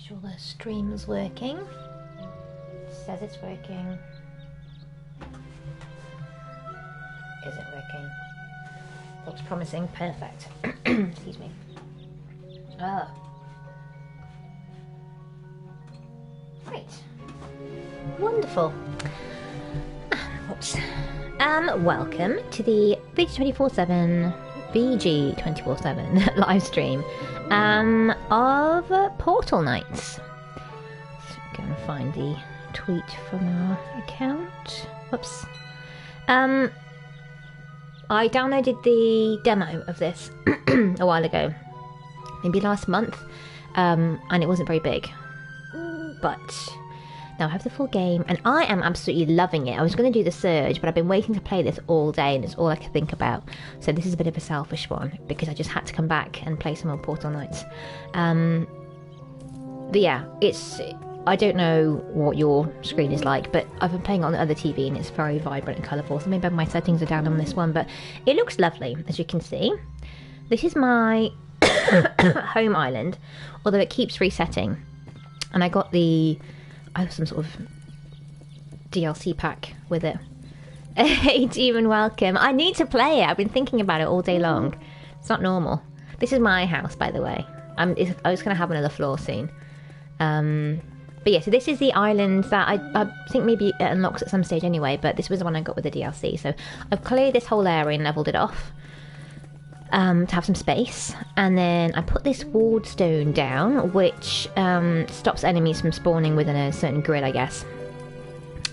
sure the stream's working. It says it's working. Is it working? Looks promising. Perfect. Excuse me. Ah. Right. Wonderful. Oops. Welcome to the VG 24/7 live stream of Portal Nights. So go and find the tweet from our account. Whoops. I downloaded the demo of this a while ago, maybe last month, and it wasn't very big. But now I have the full game, and I am absolutely loving it. I was going to do the Surge, but I've been waiting to play this all day, and it's all I could think about. So this is a bit of a selfish one, because I just had to come back and play some more Portal Nights. But yeah, I don't know what your screen is like, but I've been playing it on the other TV, and it's very vibrant and colourful, so maybe my settings are down on this one, but it looks lovely, as you can see. This is my home island, although it keeps resetting. And I got some sort of DLC pack with it. Hey, Demon, welcome. I need to play it. I've been thinking about it all day long. It's not normal. This is my house, by the way. I was going to have another floor soon. But yeah, so this is the island that I think maybe it unlocks at some stage anyway, but this was the one I got with the DLC. So I've cleared this whole area and leveled it off to have some space. And then I put this walled stone down, which stops enemies from spawning within a certain grid, I guess.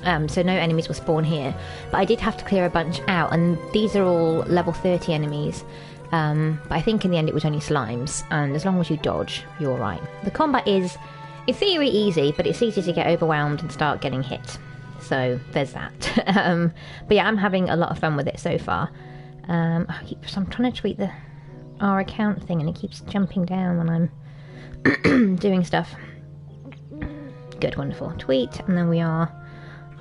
So no enemies will spawn here. But I did have to clear a bunch out, and these are all level 30 enemies. But I think in the end it was only slimes, and as long as you dodge, you're alright. The combat is, in theory, easy, but it's easy to get overwhelmed and start getting hit. So there's that. But yeah, I'm having a lot of fun with it so far. I'm trying to tweet our account thing, and it keeps jumping down when I'm doing stuff. Good, wonderful. Tweet, and then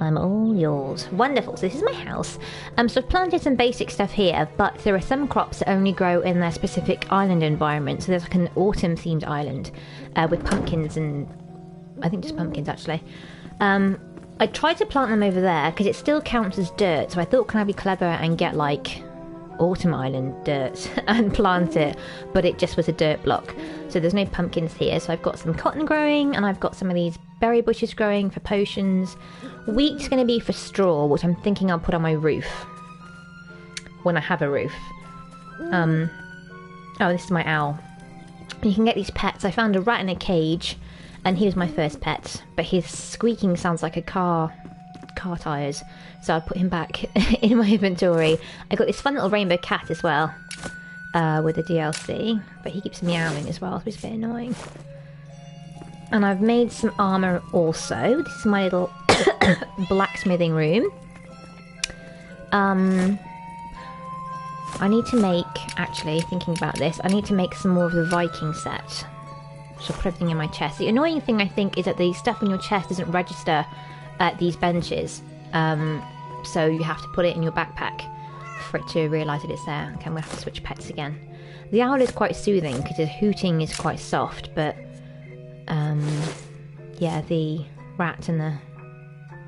I'm all yours. Wonderful. So this is my house. So I've planted some basic stuff here, but there are some crops that only grow in their specific island environment. So there's like an autumn themed island with pumpkins, and I think just pumpkins actually. I tried to plant them over there because it still counts as dirt. So I thought, can I be clever and get like autumn island dirt and plant it, but it just was a dirt block. So there's no pumpkins here. So I've got some cotton growing, and I've got some of these berry bushes growing for potions. Wheat's going to be for straw, which I'm thinking I'll put on my roof when I have a roof. Oh, this is my owl. You can get these pets. I found a rat in a cage, and he was my first pet, but his squeaking sounds like a car tires, so I put him back in my inventory. I got this fun little rainbow cat as well with the DLC, but he keeps meowing as well, so it's a bit annoying. And I've made some armour also. This is my little blacksmithing room. I need to make, actually thinking about this, I need to make some more of the Viking set. So I'll put everything in my chest. The annoying thing I think is that the stuff in your chest doesn't register at these benches, so you have to put it in your backpack for it to realise that it's there. Okay, I'm going to have to switch pets again. The owl is quite soothing because the hooting is quite soft, but yeah, the rat and the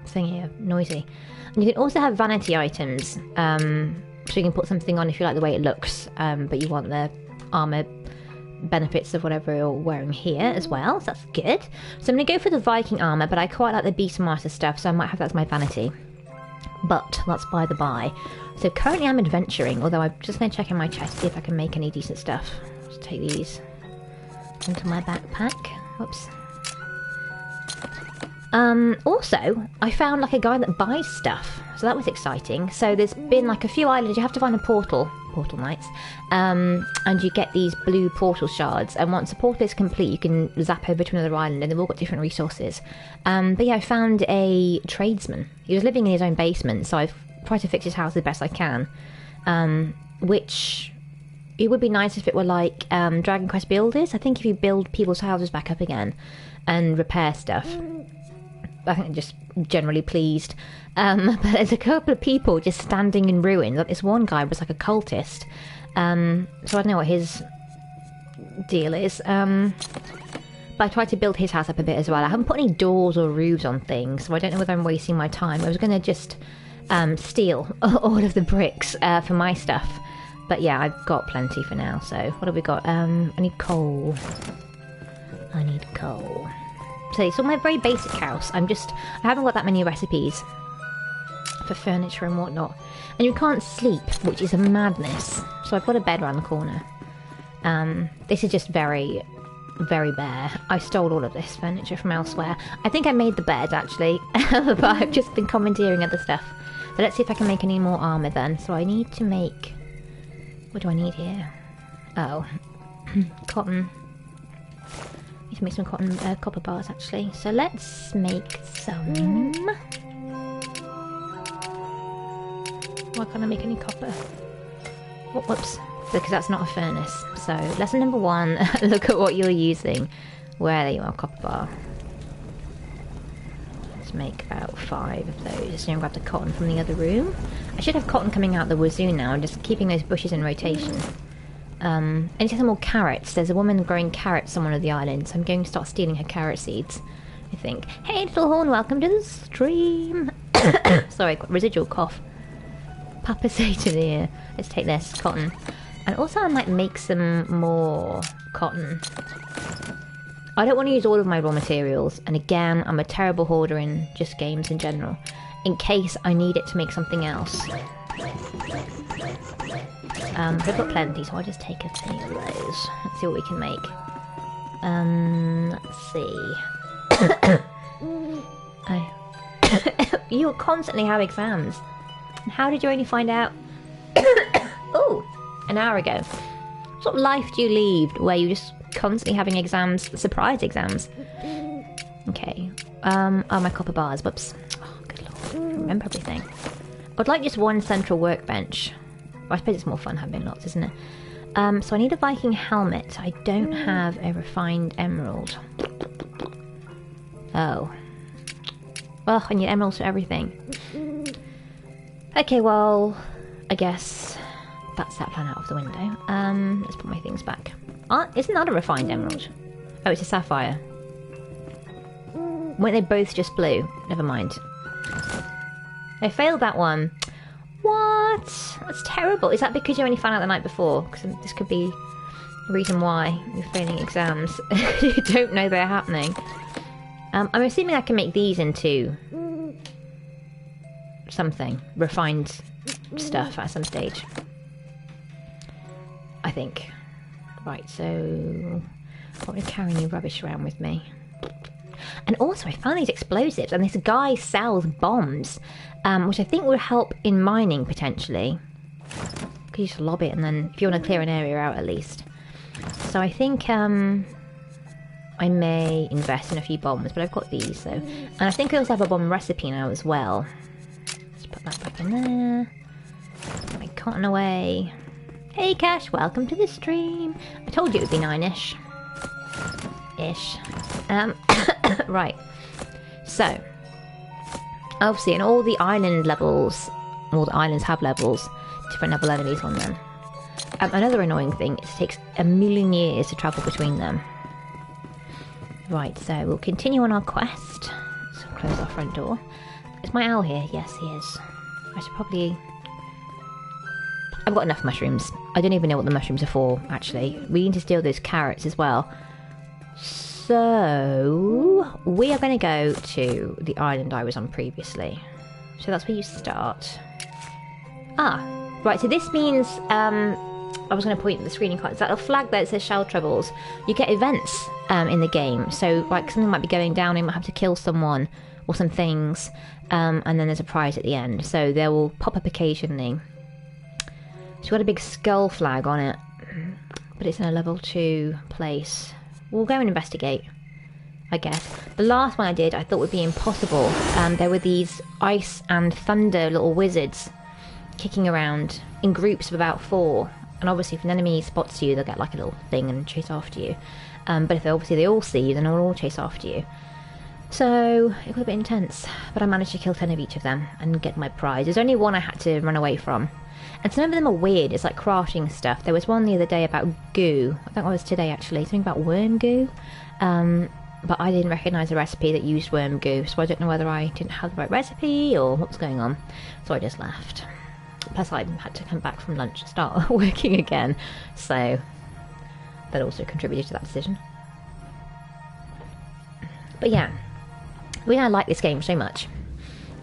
thingy are noisy. And you can also have vanity items, so you can put something on if you like the way it looks, but you want the armour benefits of whatever you're wearing here as well, so that's good. So I'm going to go for the Viking armour, but I quite like the Beastmaster stuff, so I might have that as my vanity. But that's by the by. So currently I'm adventuring, although I'm just going to check in my chest, see if I can make any decent stuff. Just take these into my backpack. Whoops. Also, I found like a guy that buys stuff, so that was exciting. So there's been like a few islands, you have to find a Portal Nights, and you get these blue portal shards, and once the portal is complete you can zap over to another island, and they've all got different resources. But yeah, I found a tradesman. He was living in his own basement, so I've tried to fix his house the best I can, which it would be nice if it were like Dragon Quest builders. I think if you build people's houses back up again and repair stuff, I think they're just generally pleased. But there's a couple of people just standing in ruins. Like this one guy was like a cultist. So I don't know what his deal is. But I tried to build his house up a bit as well. I haven't put any doors or roofs on things, so I don't know whether I'm wasting my time. I was going to just steal all of the bricks for my stuff. But yeah, I've got plenty for now, so what have we got? I need coal. I need coal. So it's all my very basic house. I haven't got that many recipes for furniture and whatnot. And you can't sleep, which is a madness. So I've got a bed around the corner. This is just very, very bare. I stole all of this furniture from elsewhere. I think I made the bed, actually. But I've just been commandeering other stuff. So let's see if I can make any more armour then. So I need to make... What do I need here? Oh. Cotton. I need to make some cotton copper bars, actually. So let's make some... Why can't I make any copper? Whoops. Because that's not a furnace. So, lesson number 1, look at what you're using. There you are, copper bar. Let's make about 5 of those. Just going to grab the cotton from the other room. I should have cotton coming out the wazoo now. I'm just keeping those bushes in rotation. I need to get some more carrots. There's a woman growing carrots on one of the islands. So I'm going to start stealing her carrot seeds, I think. Hey, little horn, welcome to the stream. Sorry, I've got residual cough. Papa Satan here. Let's take this, cotton. And also I might make some more cotton. I don't want to use all of my raw materials. And again, I'm a terrible hoarder in just games in general. In case I need it to make something else. But I've got plenty, so I'll just take a few of those. Let's see what we can make. Let's see. You constantly have exams. How did you only find out? Oh, an hour ago. What sort of life do you lead where you're just constantly having exams, surprise exams? Okay. Oh, my copper bars. Whoops. Oh, good lord. Remember everything. I'd like just one central workbench. Well, I suppose it's more fun having lots, isn't it? So I need a Viking helmet. I don't have a refined emerald. Oh. Well, I need emeralds for everything. Okay, well, I guess that's that plan out of the window. Let's put my things back. Isn't that a refined emerald? Oh, it's a sapphire. Weren't they both just blue? Never mind. I failed that one. What? That's terrible. Is that because you only found out the night before? Because this could be the reason why you're failing exams. You don't know they're happening. I'm assuming I can make these into... something. Refined stuff at some stage. I think. Right, so... I want to carry any rubbish around with me. And also, I found these explosives, and this guy sells bombs, which I think would help in mining, potentially. You could just lob it, and then, if you want to clear an area out, at least. So I think, I may invest in a few bombs, but I've got these, so... And I think I also have a bomb recipe now, as well. Put that back in there. Put my cotton away. Hey Cash, welcome to the stream. I told you it would be 9-ish. Ish. Right. So, obviously, in all the island levels, all the islands have levels, different level enemies on them. Another annoying thing is it takes 1,000,000 years to travel between them. Right, so we'll continue on our quest. So close our front door. Is my owl here? Yes, he is. I should probably... I've got enough mushrooms. I don't even know what the mushrooms are for, actually. We need to steal those carrots as well. So... we are going to go to the island I was on previously. So that's where you start. Ah, right, so this means... I was going to point at the screening card. It's that little flag there that says Shell Troubles. You get events in the game. So, like, something might be going down, you might have to kill someone or some things. And then there's a prize at the end. So they will pop up occasionally. It's got a big skull flag on it. But it's in a level 2 place. We'll go and investigate, I guess. The last one I did I thought would be impossible. There were these ice and thunder little wizards kicking around in groups of about 4. And obviously if an enemy spots you, they'll get like a little thing and chase after you. But if obviously they all see you, then they'll all chase after you. So it was a bit intense. But I managed to kill 10 of each of them and get my prize. There's only one I had to run away from. And some of them are weird. It's like crafting stuff. There was one the other day about goo. I think it was today actually. Something about worm goo. But I didn't recognise a recipe that used worm goo, so I don't know whether I didn't have the right recipe or what was going on. So I just left. Plus I had to come back from lunch and start working again. So that also contributed to that decision. But yeah, the reason I like this game so much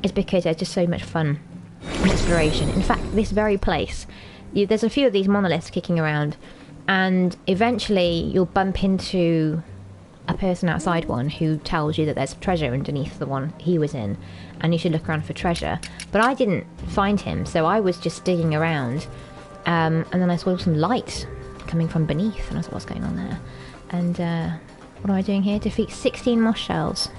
is because there's just so much fun and exploration. In fact, this very place, there's a few of these monoliths kicking around, and eventually you'll bump into a person outside one who tells you that there's treasure underneath the one he was in, and you should look around for treasure. But I didn't find him, so I was just digging around, and then I saw some light coming from beneath, and I thought, what's going on there? And what am I doing here? Defeat 16 moss shells.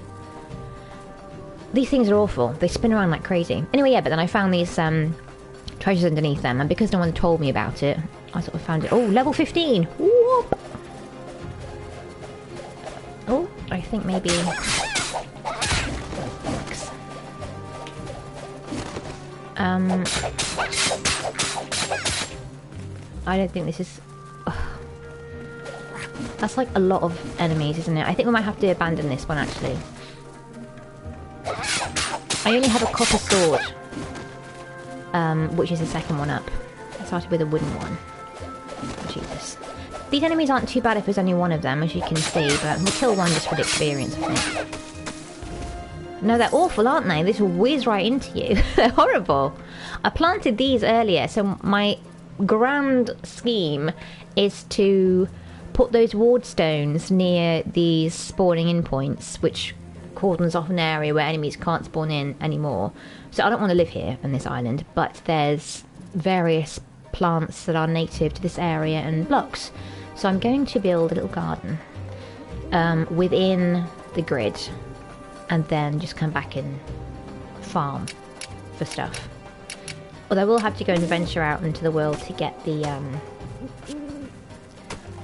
These things are awful. They spin around like crazy. Anyway, yeah, but then I found these treasures underneath them, and because no one told me about it, I sort of found it. Oh, level 15! Whoop! Oh, I think maybe... Thanks. I don't think this is... Ugh. That's like a lot of enemies, isn't it? I think we might have to abandon this one, actually. I only have a copper sword, which is the second one up. I started with a wooden one. Oh, Jesus. These enemies aren't too bad if there's only one of them, as you can see, but we'll kill one just for the experience, I think. No, they're awful, aren't they? They just whiz right into you. They're horrible. I planted these earlier, so my grand scheme is to put those ward stones near these spawning in points, which cordons off an area where enemies can't spawn in anymore. So I don't want to live here on this island, but there's various plants that are native to this area and blocks. So I'm going to build a little garden within the grid, and then just come back and farm for stuff. Although I will have to go and venture out into the world to get the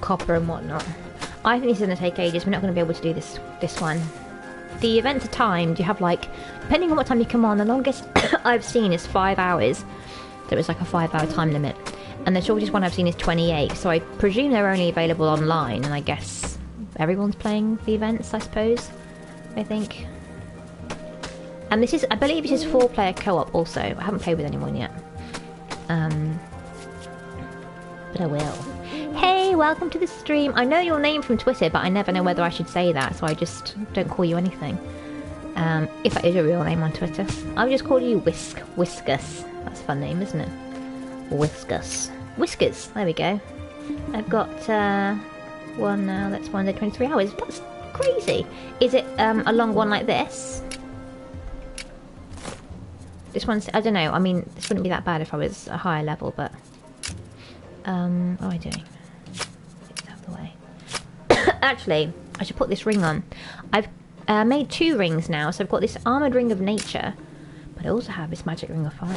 copper and whatnot. I think this is going to take ages. We're not going to be able to do this one. The events are timed. You have, like, depending on what time you come on, the longest I've seen is 5 hours. There is like a 5-hour time limit. And the shortest one I've seen is 28. So I presume they're only available online, and I guess everyone's playing the events, I suppose. I think. And this is, I believe this is 4-player co-op also. I haven't played with anyone yet. But I will. Hey, welcome to the stream. I know your name from Twitter, but I never know whether I should say that, so I just don't call you anything. If that is your real name on Twitter. I'll just call you Whiskus. That's a fun name, isn't it? Whiskus. Whiskers, there we go. I've got one now, that's 123 hours. That's crazy. Is it a long one like this? This one's, I don't know, I mean, this wouldn't be that bad if I was a higher level, but... what am I doing? Get out of the way. Actually, I should put this ring on. I've made 2 rings now, so I've got this armoured ring of nature, but I also have this magic ring of fire.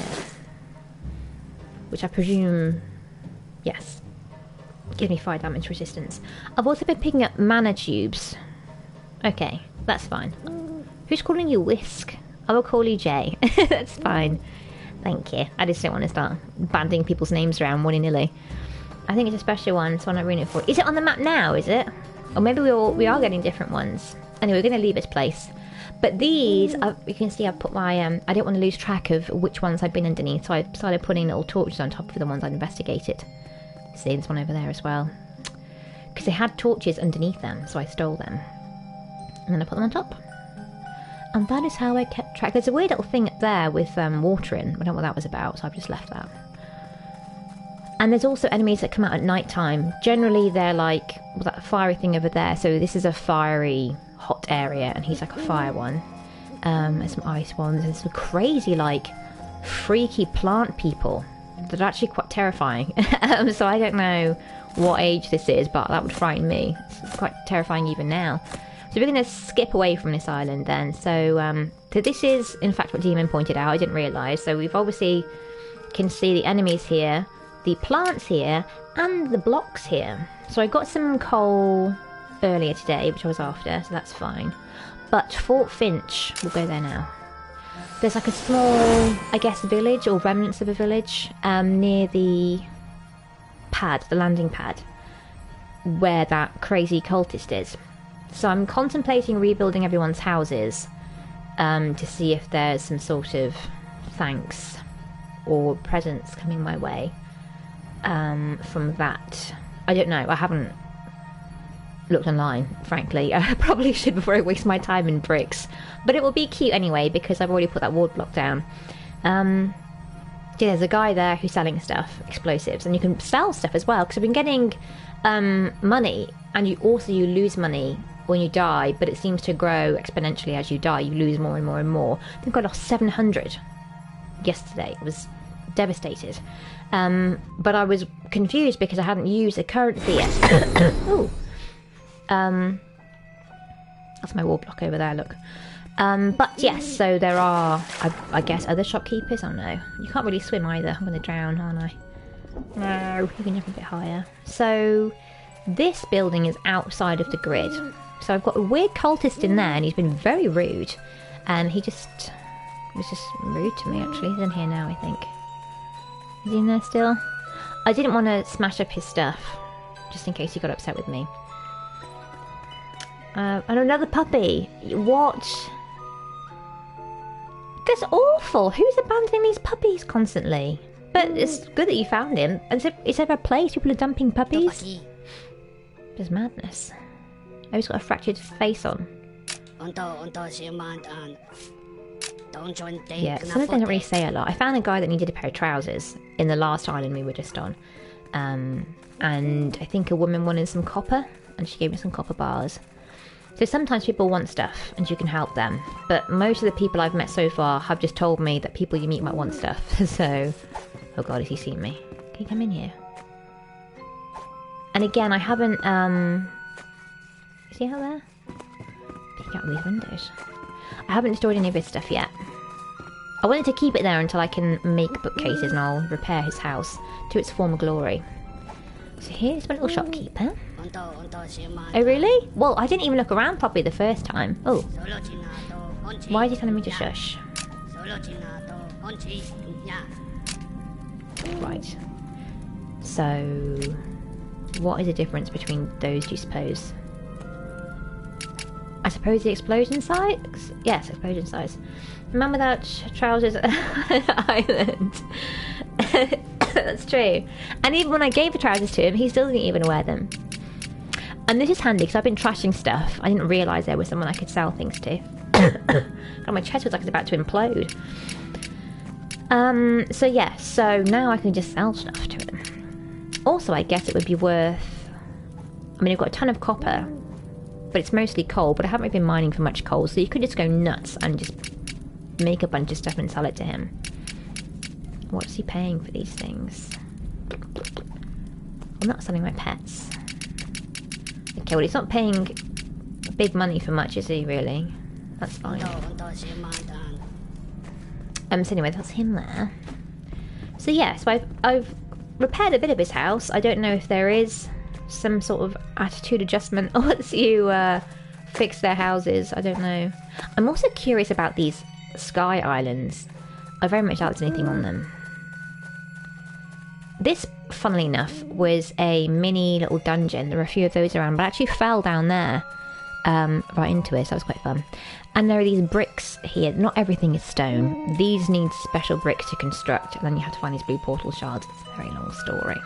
Which I presume, yes, gives me fire damage resistance. I've also been picking up mana tubes. Okay, that's fine. Who's calling you Whisk? I will call you Jay. That's fine. Thank you. I just don't want to start banding people's names around willy-nilly. I think it's a special one, so I'm not reading it for it. Is it on the map now, is it? Or maybe we are getting different ones. Anyway, we're going to leave this place. But these, you can see I've put my, I didn't want to lose track of which ones I'd been underneath, so I started putting little torches on top of the ones I'd investigated. See, this one over there as well. Because they had torches underneath them, so I stole them. And then I put them on top. And that is how I kept track. There's a weird little thing up there with water in. I don't know what that was about, so I've just left that. And there's also enemies that come out at night time. Generally, they're like, well, that fiery thing over there. So this is a fiery, hot area, and he's like a fire one. There's some ice ones. There's some crazy, like, freaky plant people that are actually quite terrifying. So I don't know what age this is, but that would frighten me. It's quite terrifying even now. So we're going to skip away from this island then. So this is, in fact, what Demon pointed out. I didn't realise. So we've obviously can see the enemies here, the plants here, and the blocks here. So I got some coal earlier today, which I was after, so that's fine. But Fort Finch, we'll go there now. There's like a small, I guess, village or remnants of a village near the pad, the landing pad, where that crazy cultist is. So I'm contemplating rebuilding everyone's houses to see if there's some sort of thanks or presents coming my way from that. I don't know. I haven't looked online, frankly. I probably should before I waste my time in bricks. But it will be cute anyway because I've already put that ward block down. Yeah, there's a guy there who's selling stuff, explosives, and you can sell stuff as well because I've been getting money, and you lose money when you die, but it seems to grow exponentially as you die. You lose more and more and more. I think I lost 700 yesterday. I was devastated. But I was confused because I hadn't used the currency yet. Oh. That's my wall block over there, look. But yes, so there are, I guess, other shopkeepers. Oh no, you can't really swim either. I'm going to drown, aren't I? No, you can jump a bit higher. So this building is outside of the grid. So I've got a weird cultist in there, and he's been very rude. And he was just rude to me, actually. He's in here now, I think. Is he in there still? I didn't want to smash up his stuff, just in case he got upset with me. And another puppy. What? That's awful. Who's abandoning these puppies constantly? But it's good that you found him. Is there a place people are dumping puppies? There's madness. Oh, he's got a fractured face on. Yeah, some of them don't really say a lot. I found a guy that needed a pair of trousers in the last island we were just on. And I think a woman wanted some copper, and she gave me some copper bars. So sometimes people want stuff, and you can help them. But most of the people I've met so far have just told me that people you meet might want stuff. So, oh god, has he seen me? Can you come in here? And again, I haven't, see how there? Peek out these windows. I haven't destroyed any of his stuff yet. I wanted to keep it there until I can make bookcases, and I'll repair his house to its former glory. So here's my little shopkeeper. Oh really? Well, I didn't even look around properly the first time. Oh. Why is he telling me to shush? Right. So, what is the difference between those, do you suppose? I suppose the explosion size? Yes, explosion size. The man without trousers island. That's true. And even when I gave the trousers to him, he still didn't even wear them. And this is handy because I've been trashing stuff. I didn't realise there was someone I could sell things to. And my chest was like it's about to implode. So yeah, so now I can just sell stuff to him. Also, I guess it would be worth... I mean, I've got a ton of copper, but it's mostly coal, but I haven't been mining for much coal, so you could just go nuts and just make a bunch of stuff and sell it to him. What's he paying for these things? I'm not selling my pets. Okay, well he's not paying big money for much, is he, really? That's fine. So anyway, that's him there. So yeah, so I've repaired a bit of his house. I don't know if there is some sort of attitude adjustment once you fix their houses. I don't know. I'm also curious about these sky islands. I very much doubt there's anything on them. This, funnily enough, was a mini little dungeon. There were a few of those around, but I actually fell down there right into it, so that was quite fun. And there are these bricks here. Not everything is stone. These need special bricks to construct, and then you have to find these blue portal shards. It's a very long story.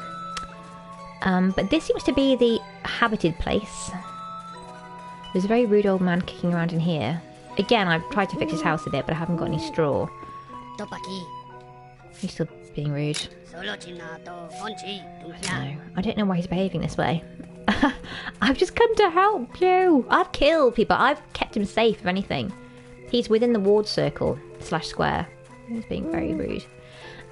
But this seems to be the habited place. There's a very rude old man kicking around in here. Again, I've tried to fix his house a bit, but I haven't got any straw. He's still being rude. I don't know why he's behaving this way. I've just come to help you. I've killed people. I've kept him safe, if anything. He's within the ward circle / square. He's being very rude.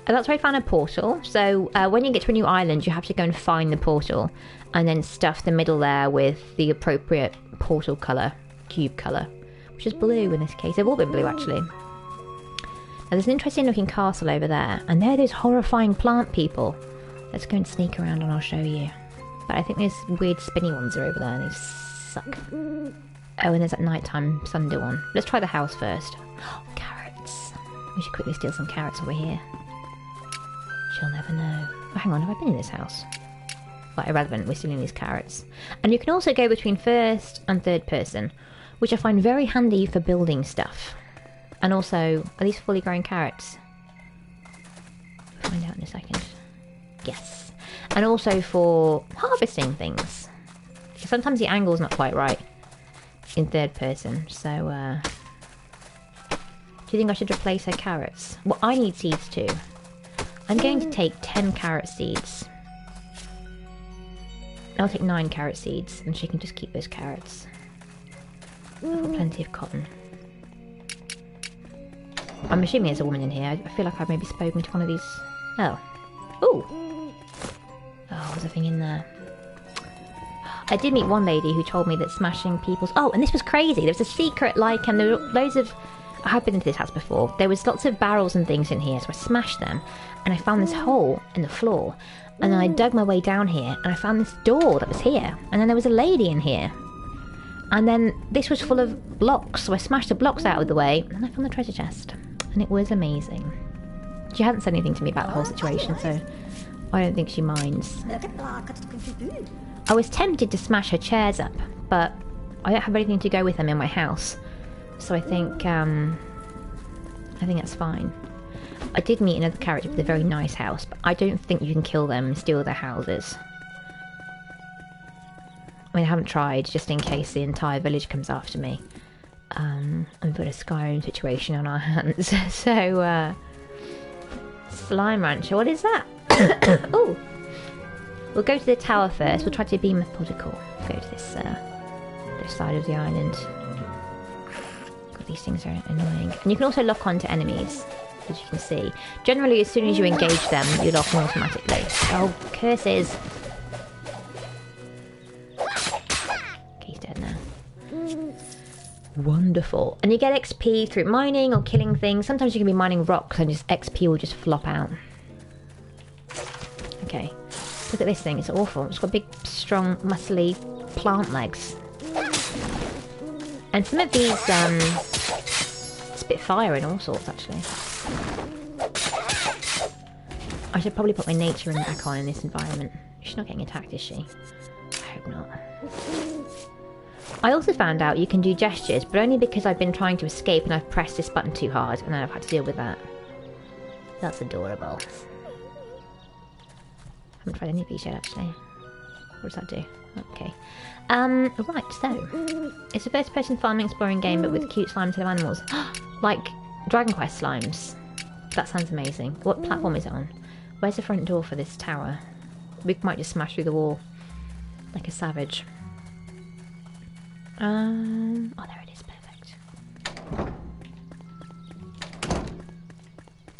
That's where I found a portal. So when you get to a new island, you have to go and find the portal and then stuff the middle there with the appropriate portal colour, cube colour, which is blue in this case. They've all been blue, actually. Now, there's an interesting looking castle over there, and there are those horrifying plant people. Let's go and sneak around and I'll show you. But I think those weird spinny ones are over there and they suck. Oh, and there's that nighttime sundew one. Let's try the house first. Oh, carrots. We should quickly steal some carrots over here. She'll never know. Oh, hang on, have I been in this house? Well, irrelevant, we're stealing these carrots. And you can also go between first and third person, which I find very handy for building stuff. And also, are these fully grown carrots? We'll find out in a second. Yes. And also for harvesting things. Sometimes the angle's not quite right in third person, so do you think I should replace her carrots? Well, I need seeds too. I'm going to take 10 carrot seeds. I'll take 9 carrot seeds, and she can just keep those carrots. I've got plenty of cotton. I'm assuming there's a woman in here. I feel like I've maybe spoken to one of these... Oh. Ooh! Oh, there's a thing in there. I did meet one lady who told me that smashing people's... Oh, and this was crazy. There was a secret, like, and there were loads of... I have been into this house before. There was lots of barrels and things in here, so I smashed them. And I found this hole in the floor. And then I dug my way down here, and I found this door that was here. And then there was a lady in here. And then this was full of blocks, so I smashed the blocks out of the way, and I found the treasure chest. And it was amazing. She hadn't said anything to me about the whole situation, so I don't think she minds. I was tempted to smash her chairs up, but I don't have anything to go with them in my house. So I think that's fine. I did meet another character with a very nice house, but I don't think you can kill them and steal their houses. I mean, I haven't tried, just in case the entire village comes after me. And we've got a Skyrim situation on our hands. So, Slime Rancher, what is that? Oh! We'll go to the tower first. We'll try to be methodical. Go to this side of the island. God, these things are annoying. And you can also lock on to enemies, as you can see. Generally, as soon as you engage them, you lock on automatically. Oh, curses! Okay, he's dead now. Wonderful. And you get XP through mining or killing things. Sometimes you can be mining rocks and just XP will just flop out. Okay. Look at this thing, it's awful. It's got big, strong, muscly plant legs. And some of these, spit fire and all sorts, actually. I should probably put my nature back on in this environment. She's not getting attacked, is she? I hope not. I also found out you can do gestures, but only because I've been trying to escape and I've pressed this button too hard, and then I've had to deal with that. That's adorable. I haven't tried any of these yet, actually. What does that do? Okay. Right, so. It's a first-person farming exploring game, but with cute slime tail animals. Like Dragon Quest slimes. That sounds amazing. What platform is it on? Where's the front door for this tower? We might just smash through the wall. Like a savage. Oh, there it is. Perfect.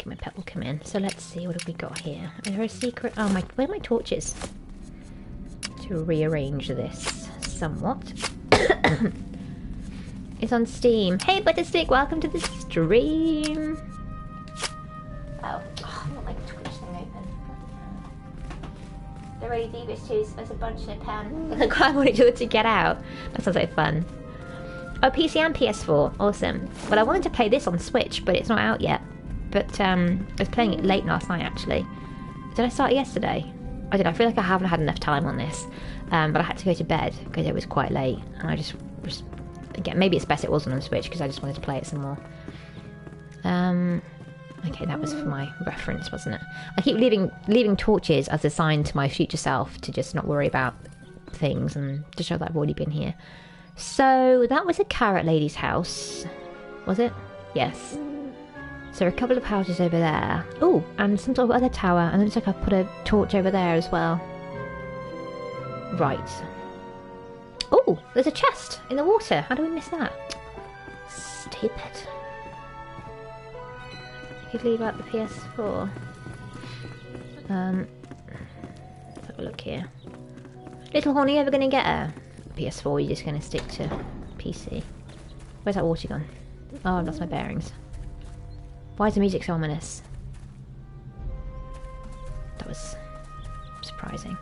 My pet will come in. So let's see, what have we got here? Is there a secret? Oh, where are my torches? To rearrange this somewhat. It's on Steam. Hey, Butterstick, welcome to the stream. Oh, I want my Twitch thing open. They're really devious too, so there's a bunch in a pen. Look, I want each other to get out. That sounds like fun. Oh, PC and PS4. Awesome. Well, I wanted to play this on Switch, but it's not out yet. But I was playing it late last night, actually. Did I start yesterday? I don't know, I feel like I haven't had enough time on this. But I had to go to bed because it was quite late. And I just again, maybe it's best it wasn't on Switch because I just wanted to play it some more. Okay, that was for my reference, wasn't it? I keep leaving torches as a sign to my future self to just not worry about things and to show that I've already been here. So that was a carrot lady's house. Was it? Yes. So a couple of houses over there. Oh, and some sort of other tower. And it looks like I've put a torch over there as well. Right. Oh, there's a chest in the water. How do we miss that? Stupid. You could leave out the PS4. Let's have a look here. Little Horny, ever going to get a PS4? Or are you just going to stick to PC? Where's that water gone? Oh, I've lost my bearings. Why is the music so ominous? That was surprising.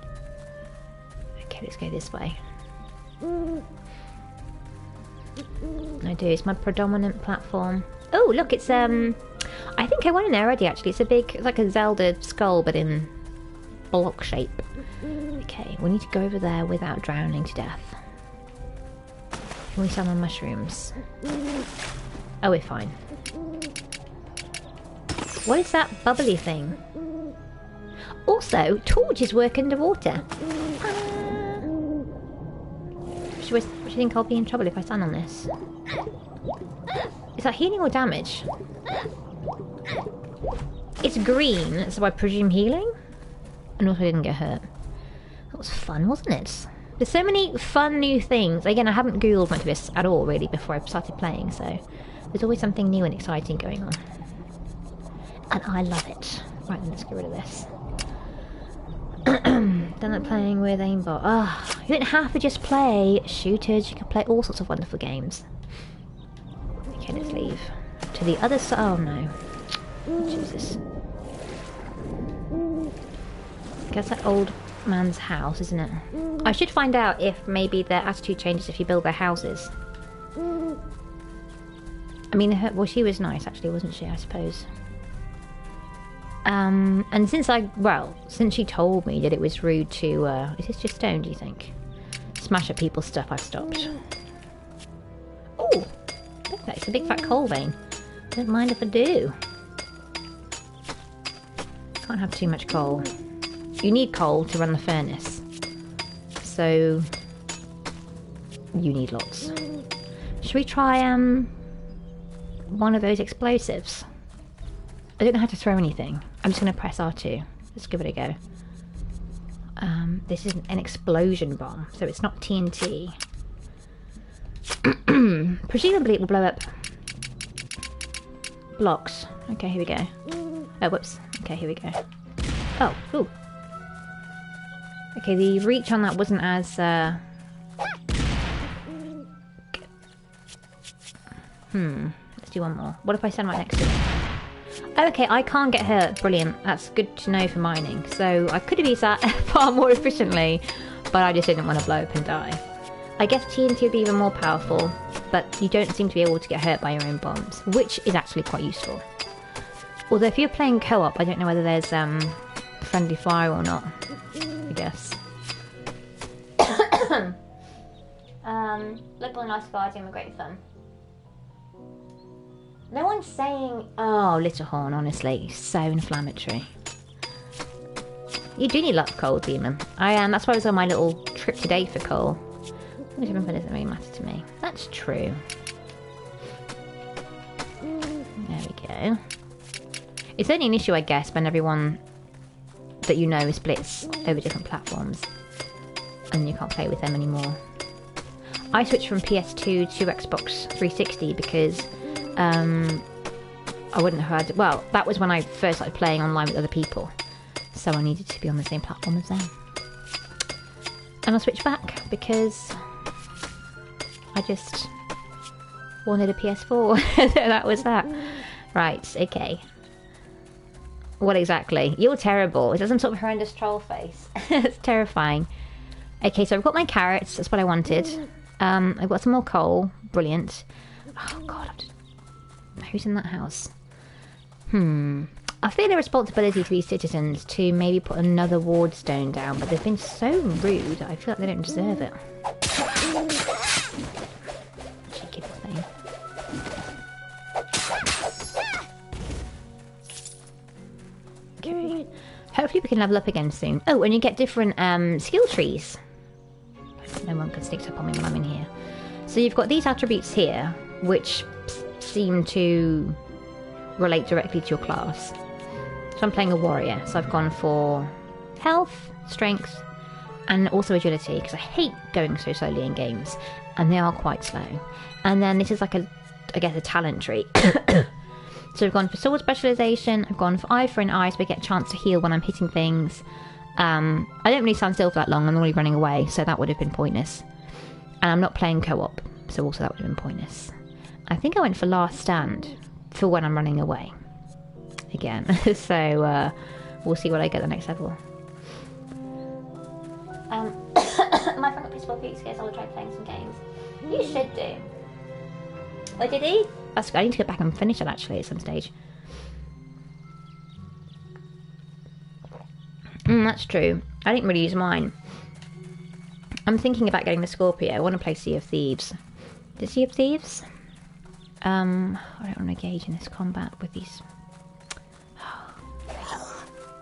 Okay, let's go this way. I do, it's my predominant platform. Oh, look, it's I I think I went in there already, actually. It's a big, it's like a Zelda skull, but in block shape. Okay, we need to go over there without drowning to death. Can we sell on mushrooms? Oh, we're fine. What is that bubbly thing? Also, torches work underwater. Do you think I'll be in trouble if I stand on this? Is that healing or damage? It's green, so I presume healing? And also I didn't get hurt. That was fun, wasn't it? There's so many fun new things. Again, I haven't googled much of this at all, really, before I started playing, so there's always something new and exciting going on. And I love it. Right, then let's get rid of this. Then I'm playing with aimbot. Ah, you don't have to just play shooters, you can play all sorts of wonderful games. Okay, let's leave. To the other side. Oh no. Jesus. Guess that old man's house, isn't it? I should find out if maybe their attitude changes if you build their houses. I mean, well, she was nice actually, wasn't she, I suppose. And since she told me that it was rude to, is this just stone, do you think? Smash at people's stuff, I've stopped. Oh! It's a big fat coal vein. Don't mind if I do. Can't have too much coal. You need coal to run the furnace. So... you need lots. Should we try, one of those explosives? I don't know how to throw anything. I'm just going to press R2. Let's give it a go. This is an explosion bomb, so it's not TNT. Presumably it will blow up blocks. Okay, here we go. Oh, whoops. Okay, here we go. Oh, ooh. Okay, the reach on that wasn't as, let's do one more. What if I stand right next to it? Okay, I can't get hurt. Brilliant. That's good to know for mining. So I could have used that far more efficiently, but I just didn't want to blow up and die. I guess TNT would be even more powerful, but you don't seem to be able to get hurt by your own bombs, which is actually quite useful. Although if you're playing co-op, I don't know whether there's friendly fire or not, I guess. Little and nice guardian were great fun. No one's saying... Oh, Little Horn, honestly. So inflammatory. You do need lots of coal, Demon. That's why I was on my little trip today for coal. Which doesn't really matter to me. That's true. There we go. It's only an issue, I guess, when everyone that you know splits over different platforms. And you can't play with them anymore. I switched from PS2 to Xbox 360 because... I wouldn't have had... Well, that was when I first started playing online with other people. So I needed to be on the same platform as them. And I switched back because I just wanted a PS4. So that was that. Right, okay. What exactly? You're terrible. It doesn't sort of horrendous troll face. It's terrifying. Okay, so I've got my carrots. That's what I wanted. I've got some more coal. Brilliant. Oh, God, I'm just... Who's in that house? I feel a responsibility to these citizens to maybe put another ward stone down, but they've been so rude, I feel like they don't deserve it. Cheeky thing. Okay. Hopefully we can level up again soon. Oh, and you get different skill trees. No one can sneak up on me when I'm in here. So you've got these attributes here, which seem to relate directly to your class. So I'm playing a warrior, so I've gone for health, strength, and also agility, because I hate going so slowly in games, and they are quite slow. And then this is like I guess a talent tree. So I've gone for sword specialization, I've gone for eye for an eye, so I get a chance to heal when I'm hitting things. I don't really stand still for that long, I'm already running away, so that would have been pointless. And I'm not playing co-op, so also that would have been pointless. I think I went for last stand for when I'm running away again. So we'll see what I get the next level. My friend got pissed off weeks ago, so I'll try playing some games. You should do. Oh, did he? That's good. I need to go back and finish it actually at some stage. That's true. I didn't really use mine. I'm thinking about getting the Scorpio. I want to play Sea of Thieves. The Sea of Thieves? I don't want to engage in this combat with these.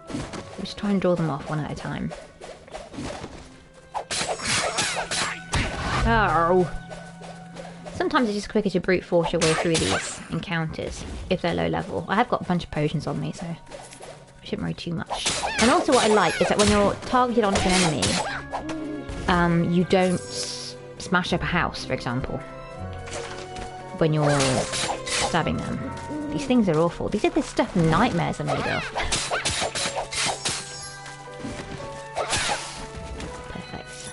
We'll just try and draw them off one at a time. Oh! Sometimes it's just quicker to brute force your way through these encounters if they're low level. I have got a bunch of potions on me, so I shouldn't worry too much. And also what I like is that when you're targeted onto an enemy, you don't smash up a house, for example, when you're stabbing them. These things are awful. These are the stuff nightmares are made of. Perfect.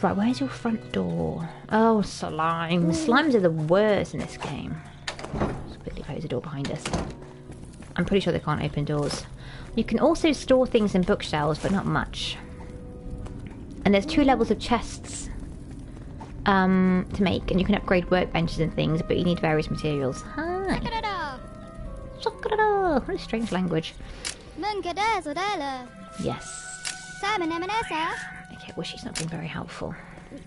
Right, where's your front door? Oh, slimes. Slimes are the worst in this game. Let's quickly close the door behind us. I'm pretty sure they can't open doors. You can also store things in bookshelves, but not much. And there's 2 levels of chests to make, and you can upgrade workbenches and things, but you need various materials. Hi. What a strange language. Yes. Okay, well, she's not been very helpful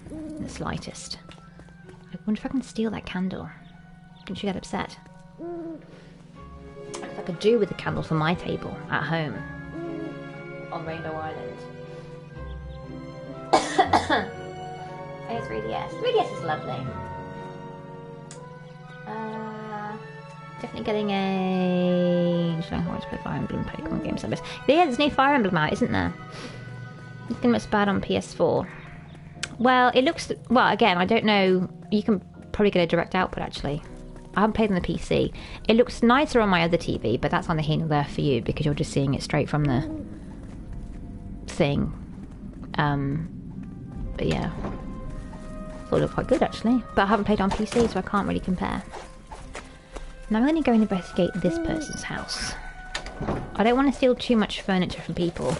in the slightest. I wonder if I can steal that candle. Can she get upset? I could do with the candle for my table at home on Rainbow Island. Here's 3DS. 3DS is lovely. Definitely getting a... I don't know how to play Fire Emblem Pokemon game service. Yeah, there's no Fire Emblem out, isn't there? Looking much bad on PS4. Well, it looks... Well, again, I don't know. You can probably get a direct output, actually. I haven't played on the PC. It looks nicer on my other TV, but that's on the here and there for you because you're just seeing it straight from the thing. But yeah, thought it looked quite good actually. But I haven't played on PC, so I can't really compare. Now I'm going to go and investigate this person's house. I don't want to steal too much furniture from people.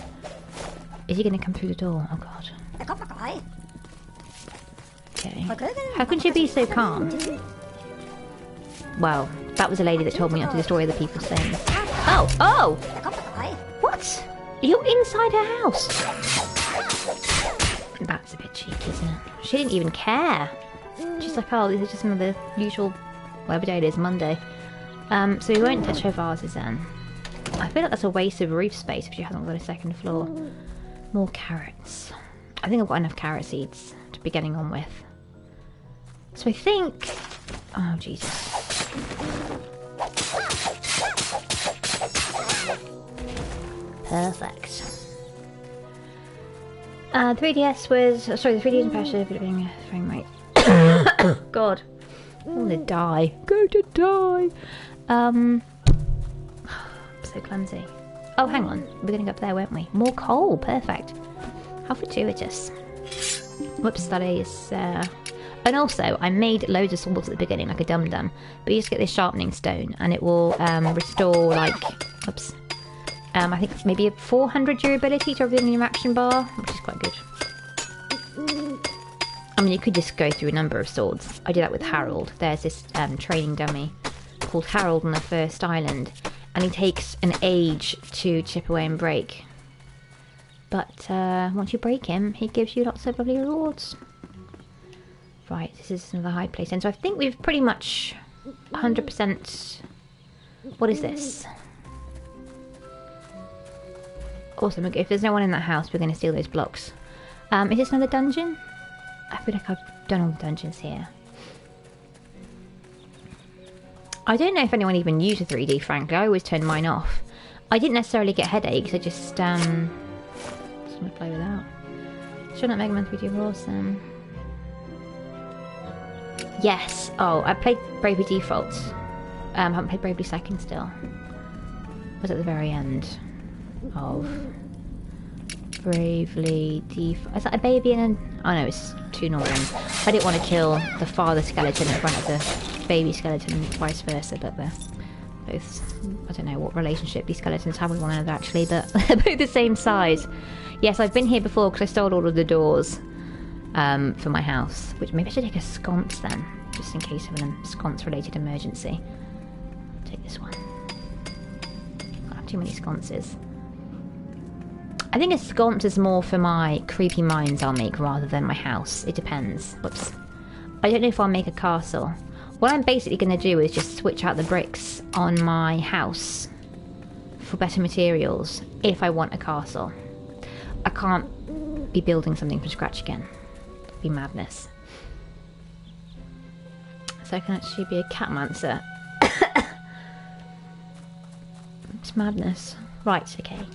Is he going to come through the door? Oh god. Okay. How can she be so calm? Well, that was a lady that told me not to destroy other people's things. Oh! Oh! What? You're inside her house? That's a bit cheeky, isn't it? She didn't even care. She's like, oh, this is just another usual, whatever day it is, Monday. So we won't touch her vases then. I feel like that's a waste of roof space if she hasn't got a second floor. More carrots. I think I've got enough carrot seeds to be getting on with. So I think... Oh, Jesus. Perfect. 3DS was... Sorry, the 3DS impression of being a frame rate. God. I'm gonna die. Go to die. So clumsy. Oh, hang on. We're going up there, weren't we? More coal. Perfect. How fortuitous. Whoops, that is... And also, I made loads of swords at the beginning, like a dum-dum. But you just get this sharpening stone, and it will restore, like... Oops. I think maybe a 400 durability to everything in your action bar, which is quite good. I mean, you could just go through a number of swords. I do that with Harold. There's this training dummy called Harold on the first island, and he takes an age to chip away and break. But once you break him, he gives you lots of lovely rewards. Right, this is another high place. And so I think we've pretty much 100%... What is this? Awesome, okay, if there's no one in that house, we're going to steal those blocks. Is this another dungeon? I feel like I've done all the dungeons here. I don't know if anyone even used a 3D, frankly. I always turn mine off. I didn't necessarily get headaches, I just want to play without. Should not Mega Man 3D were awesome. Yes! Oh, I played Bravely Default. Haven't played Bravely Second still. Was at the very end of Bravely Default. Is that a baby and an... Oh no, it's two normal ones. I didn't want to kill the father skeleton in front of the baby skeleton and vice versa, but they're both... I don't know what relationship these skeletons have with one another actually, but they're both the same size. Yes, I've been here before because I stole all of the doors for my house. Which maybe I should take a sconce then, just in case of a sconce-related emergency. I'll take this one. I have too many sconces. I think a sconce is more for my creepy mines I'll make rather than my house. It depends. Whoops. I don't know if I'll make a castle. What I'm basically going to do is just switch out the bricks on my house for better materials if I want a castle. I can't be building something from scratch again. It'd be madness. So I can actually be a catmancer. It's madness. Right, okay.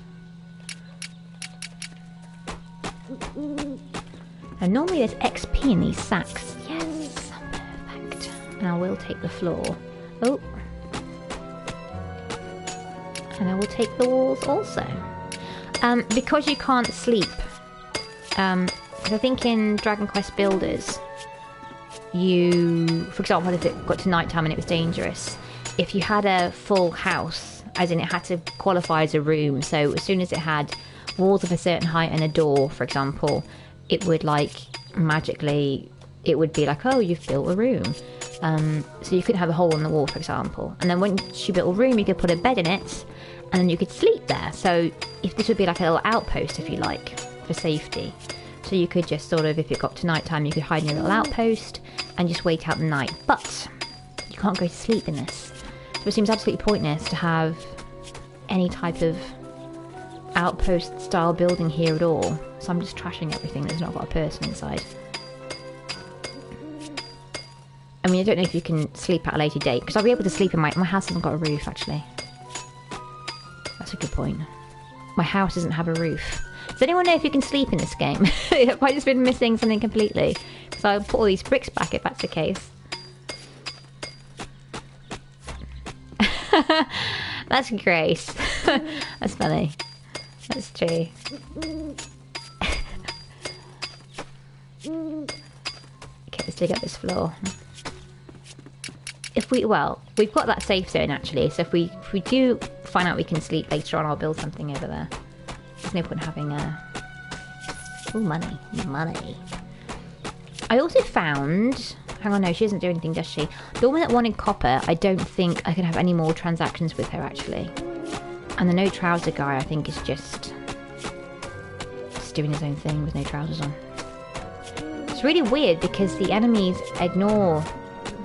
And normally there's XP in these sacks. Yes, perfect. And I will take the floor. Oh. And I will take the walls also. Because you can't sleep. I think in Dragon Quest Builders, you, for example, if it got to nighttime and it was dangerous, if you had a full house, as in it had to qualify as a room, so as soon as it had walls of a certain height and a door, for example, it would like magically, it would be like, oh, you've built a room. So you couldn't have a hole in the wall, for example. And then once you built a room, you could put a bed in it, and then you could sleep there. So if this would be like a little outpost, if you like, for safety. So you could just sort of, if it got to night time, you could hide in a little outpost and just wait out the night. But you can't go to sleep in this. So it seems absolutely pointless to have any type of outpost style building here at all. So I'm just trashing everything that's not got a person inside. I mean, I don't know if you can sleep at a later date, because I'll be able to sleep in my house hasn't got a roof, actually. That's a good point. My house doesn't have a roof. Does anyone know if you can sleep in this game? Have I just been missing something completely? So I'll put all these bricks back if that's the case. That's Grace. That's funny. That's true. Okay, let's dig up this floor. If we, well, we've got that safe zone actually, so if we do find out we can sleep later on, I'll build something over there. There's no point having a... Ooh, money. Money. I also found... Hang on, no, she doesn't do anything, does she? The woman that wanted copper, I don't think I can have any more transactions with her, actually. And the no trouser guy, I think, is just doing his own thing with no trousers on. It's really weird because the enemies ignore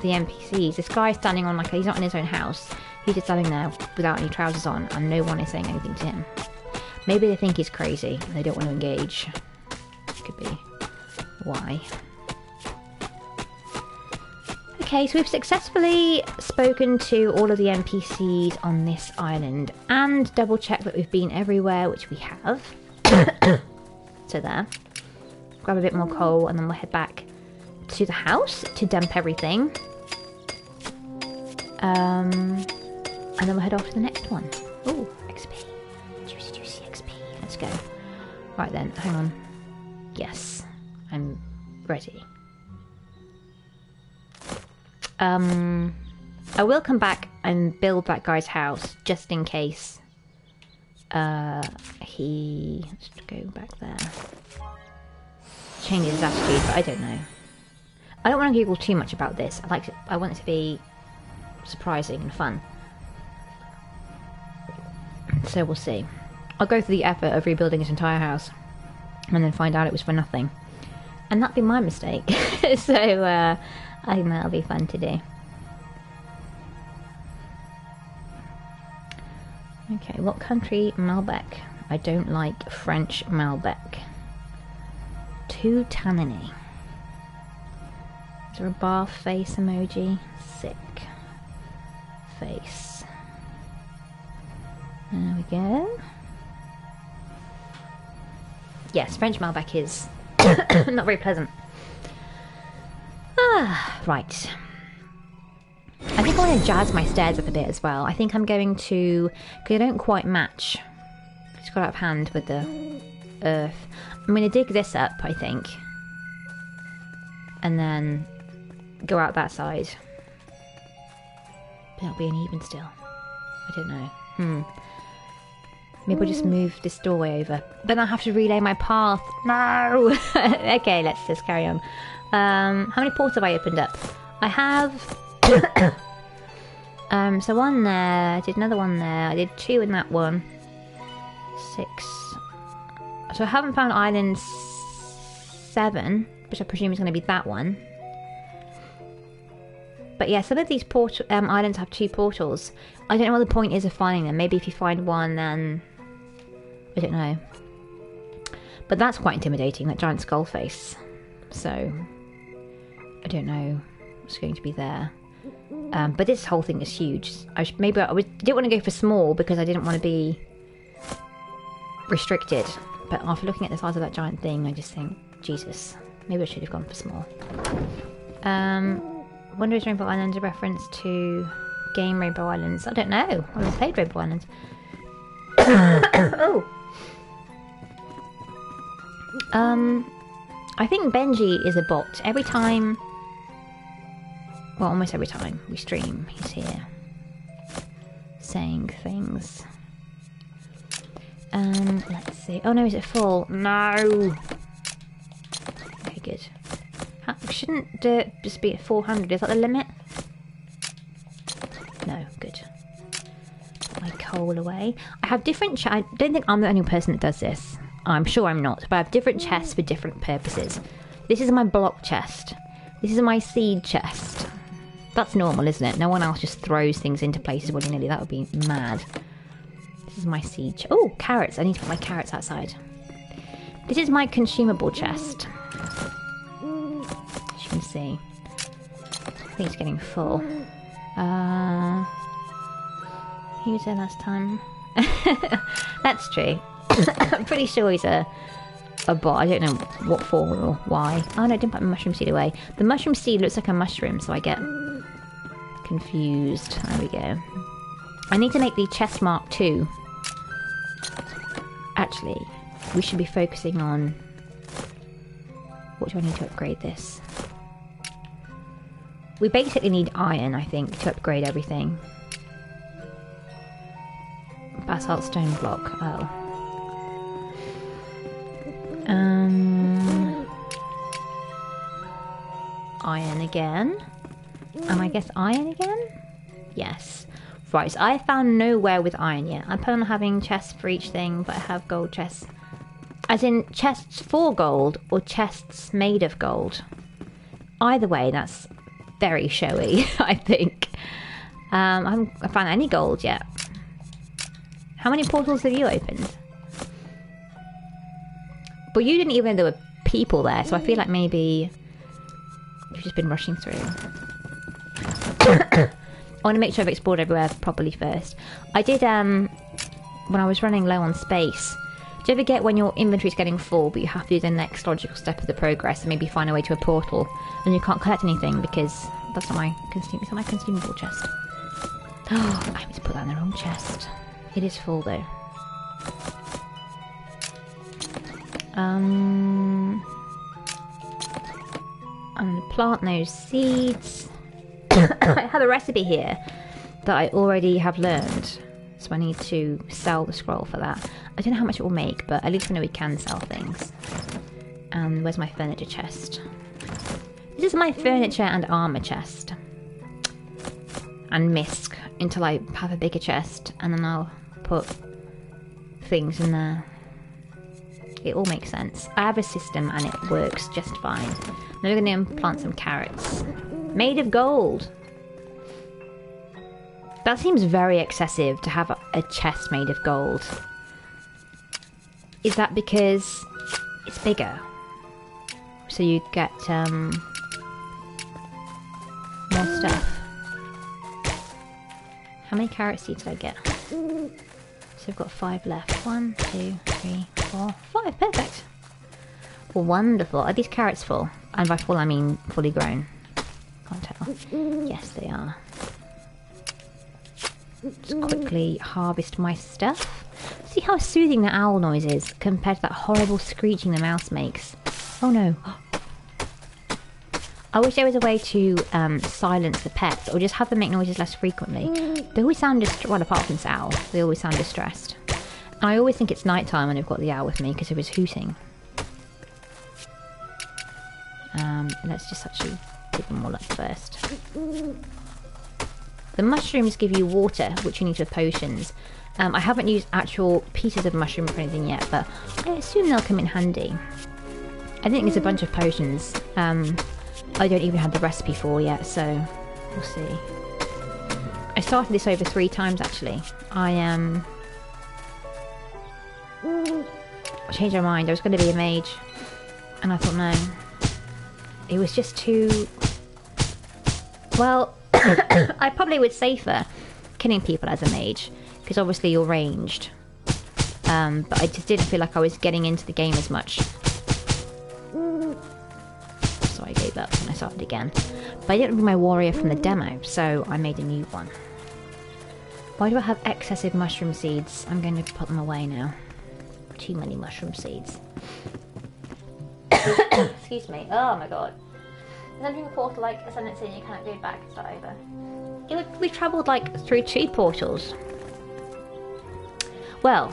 the NPCs. This guy's standing on like... He's not in his own house. He's just standing there without any trousers on, and no one is saying anything to him. Maybe they think he's crazy and they don't want to engage. Could be why. Okay, so we've successfully spoken to all of the NPCs on this island and double checked that we've been everywhere, which we have. So there. Grab a bit more coal and then we'll head back to the house to dump everything. And then we'll head off to the next one. Oh, XP. Juicy, juicy XP. Let's go. Right then, hang on. Yes, I'm ready. I will come back and build that guy's house just in case let's go back there. Changes his attitude, but I don't know. I don't want to Google too much about this. I want it to be surprising and fun. So we'll see. I'll go through the effort of rebuilding his entire house and then find out it was for nothing. And that'd be my mistake. So I think that'll be fun to do. Okay, what country? Malbec. I don't like French Malbec. Too tanniny. Is there a bar face emoji? Sick. Face. There we go. Yes, French Malbec is not very pleasant. Ah, right. I think I want to jazz my stairs up a bit as well. I think I'm going to... because I don't quite match. It's got out of hand with the earth. I'm going to dig this up, I think. And then go out that side. But that'll be uneven still. I don't know. Maybe I'll just move this doorway over. Then I'll have to relay my path. No! Okay, let's just carry on. How many ports have I opened up? I have... so one there, I did another one there, I did 2 in that one. 6. So I haven't found Island 7, which I presume is going to be that one. But yeah, some of these islands have 2 portals. I don't know what the point is of finding them. Maybe if you find one, then... I don't know. But that's quite intimidating, that giant skull face. So... I don't know what's going to be there. But this whole thing is huge. Maybe I didn't want to go for small because I didn't want to be restricted. But after looking at the size of that giant thing, I just think, Jesus, maybe I should have gone for small. Wonder is Rainbow Islands a reference to game Rainbow Islands? I don't know. I haven't played Rainbow Islands. Oh. I think Benji is a bot. Every time, well, almost every time we stream, he's here saying things. Let's see. Oh no, is it full? No. Okay, good. Shouldn't dirt just be at 400? Is that the limit? No, good. Put my coal away. I have different I don't think I'm the only person that does this. I'm sure I'm not, but I have different chests for different purposes. This is my block chest. This is my seed chest. That's normal, isn't it? No one else just throws things into places willy-nilly. That would be mad. This is my seed chest. Oh, carrots. I need to put my carrots outside. This is my consumable chest. As you can see. I think it's getting full. He was there last time. That's true. I'm pretty sure he's a bot. I don't know what form or why. Oh no, I didn't put my mushroom seed away. The mushroom seed looks like a mushroom, so I get confused. There we go. I need to make the chest mark too. Actually, we should be focusing on... What do I need to upgrade this? We basically need iron, I think, to upgrade everything. Basalt stone block. Oh. Iron again. And I guess iron again? Yes. Right, so I found nowhere with iron yet. I plan on having chests for each thing, but I have gold chests. As in chests for gold or chests made of gold. Either way, that's very showy, I think. I haven't found any gold yet. How many portals have you opened? But you didn't even know there were people there, so I feel like maybe you've just been rushing through. I want to make sure I've explored everywhere properly first. I did, when I was running low on space, do you ever get when your inventory's getting full, but you have to do the next logical step of the progress and maybe find a way to a portal, and you can't collect anything because that's not my consumable chest. Oh, I need to put that in the wrong chest. It is full though. I'm gonna plant those seeds. I have a recipe here that I already have learned, so I need to sell the scroll for that. I don't know how much it will make, but at least we know we can sell things. And where's my furniture chest? This is my furniture and armor chest. And misc until I have a bigger chest, and then I'll put things in there. It all makes sense. I have a system and it works just fine. Now we're going to plant some carrots. Made of gold! That seems very excessive to have a chest made of gold. Is that because it's bigger? So you get more stuff. How many carrot seeds did I get? So I've got 5 left. 1, 2, 3, 4, 5. Perfect. Wonderful. Are these carrots full? And by full I mean fully grown. Can't tell. Yes, they are. Let's quickly harvest my stuff. See how soothing the owl noise is compared to that horrible screeching the mouse makes. Oh no. I wish there was a way to silence the pets, or just have them make noises less frequently. They always sound well, apart from this owl, they always sound distressed. And I always think it's night time when I've got the owl with me because it was hooting. Let's just actually dig them all up first. The mushrooms give you water, which you need for potions, I haven't used actual pieces of mushroom for anything yet, but I assume they'll come in handy. I think there's a bunch of potions I don't even have the recipe for yet, so we'll see. I started this over 3 times actually. I changed my mind. I was going to be a mage, and I thought no. It was just too... Well, I probably would safer killing people as a mage, because obviously you're ranged. But I just didn't feel like I was getting into the game as much. So I gave up and I started again. But I didn't bring my warrior from the demo, so I made a new one. Why do I have excessive mushroom seeds? I'm going to put them away now. Too many mushroom seeds. Excuse me. Oh my god. Nothing a portal like a sentence in, you cannot go back and start over. Yeah, we've travelled like through 2 portals. Well,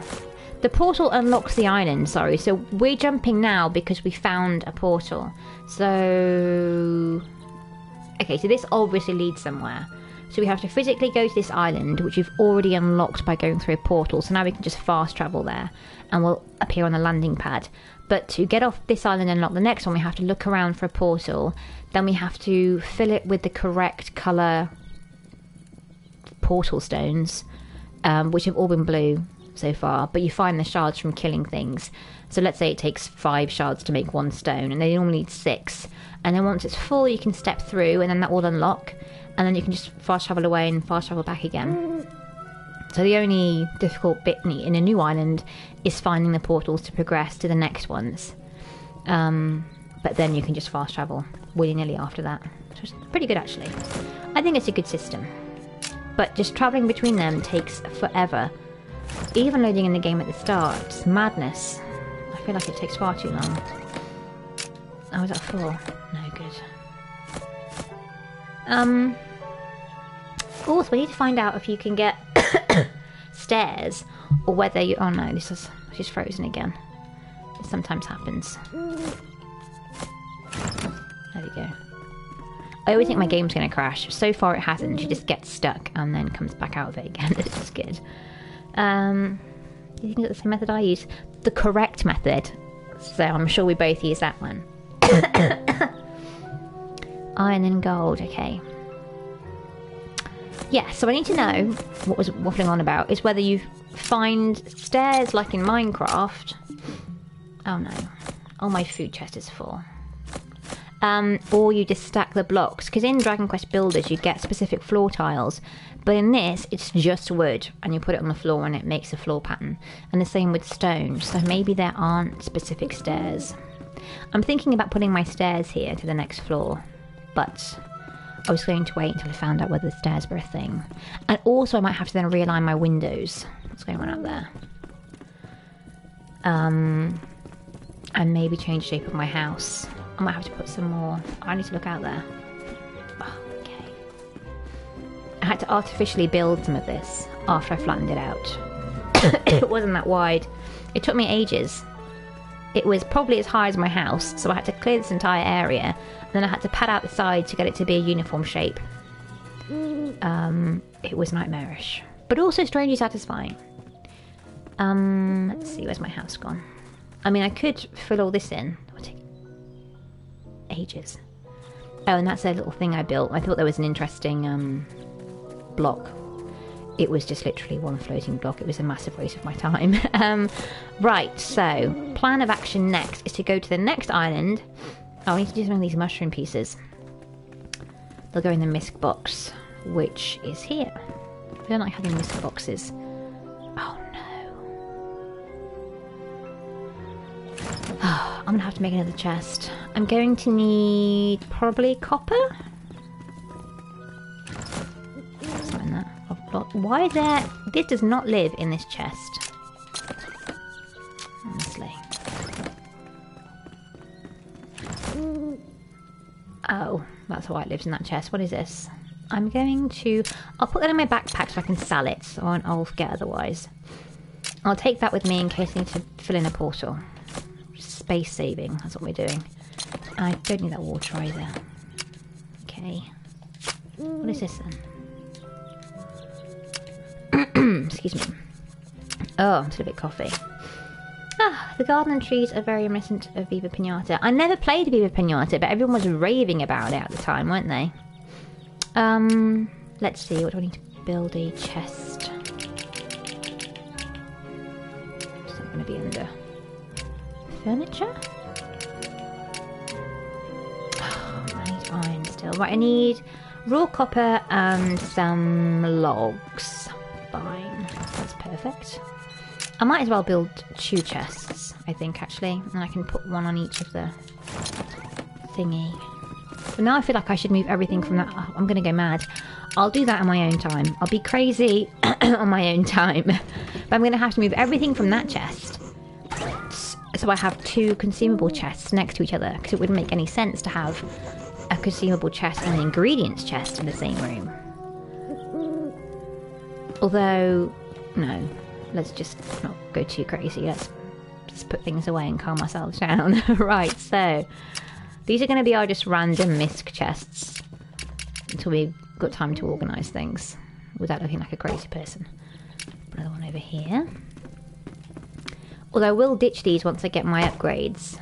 the portal unlocks the island, sorry. So we're jumping now because we found a portal. So... Okay, so this obviously leads somewhere. So we have to physically go to this island, which we've already unlocked by going through a portal. So now we can just fast travel there, and we'll appear on the landing pad. But to get off this island and unlock the next one, we have to look around for a portal. Then we have to fill it with the correct colour portal stones, which have all been blue so far. But you find the shards from killing things. So let's say it takes 5 shards to make 1 stone, and they normally need 6. And then once it's full, you can step through, and then that will unlock. And then you can just fast travel away and fast travel back again. So the only difficult bit in a new island is finding the portals to progress to the next ones. But then you can just fast travel willy-nilly after that. So it's pretty good actually. I think it's a good system. But just travelling between them takes forever. Even loading in the game at the start, it's madness. I feel like it takes far too long. Oh, was that full? No good. Also, we need to find out if you can get stairs, or whether you... Oh no, she's frozen again. This sometimes happens. There we go. I always think my game's going to crash. So far it hasn't. She just gets stuck and then comes back out of it again. This is good. Do you think that's the method I use? The correct method. So I'm sure we both use that one. Iron and gold, okay. Yeah, so I need to know, what was waffling on about, is whether you find stairs like in Minecraft. Oh no. Oh, my food chest is full. Or you just stack the blocks. Because in Dragon Quest Builders you get specific floor tiles. But in this, it's just wood. And you put it on the floor and it makes a floor pattern. And the same with stone. So maybe there aren't specific stairs. I'm thinking about putting my stairs here to the next floor. But I was going to wait until I found out whether the stairs were a thing. And also I might have to then realign my windows. What's going on out there? And maybe change the shape of my house. I might have to put some more... I need to look out there. Oh, okay. I had to artificially build some of this after I flattened it out. It wasn't that wide. It took me ages. It was probably as high as my house, so I had to clear this entire area. And then I had to pad out the sides to get it to be a uniform shape. It was nightmarish. But also strangely satisfying. Let's see, where's my house gone? I mean, I could fill all this in. It would take ages. Oh, and that's a little thing I built. I thought there was an interesting block. It was just literally one floating block. It was a massive waste of my time. Right, so plan of action next is to go to the next island. Oh, I need to do some of these mushroom pieces. They'll go in the misc box, which is here. I don't like having misc boxes. Oh no. I'm gonna have to make another chest. I'm going to need probably copper. Something like that. Why is there... This does not live in this chest. Honestly. Oh, that's why it lives in that chest. What is this? I'm going to... I'll put that in my backpack so I can sell it. So I'll forget otherwise. I'll take that with me in case I need to fill in a portal. Space saving, that's what we're doing. I don't need that water either. Okay. What is this then? Excuse me. Oh, I'm still a bit coffee. Ah, the garden and trees are very reminiscent of Viva Pinata. I never played Viva Pinata, but everyone was raving about it at the time, weren't they? Let's see, what do I need to build? A chest. It's not going to be under furniture. Oh, I need iron still. Right, I need raw copper and some logs. Fine, that's perfect. I might as well build 2 chests, I think, actually. And I can put one on each of the thingy. But now I feel like I should move everything from that. Oh, I'm going to go mad. I'll do that on my own time. I'll be crazy on my own time. But I'm going to have to move everything from that chest. So I have 2 consumable chests next to each other. Because it wouldn't make any sense to have a consumable chest and an ingredients chest in the same room. Although, no. Let's just not go too crazy. Let's just put things away and calm ourselves down. Right, so these are going to be our just random misc chests until we've got time to organise things without looking like a crazy person. Another one over here. Although I will ditch these once I get my upgrades.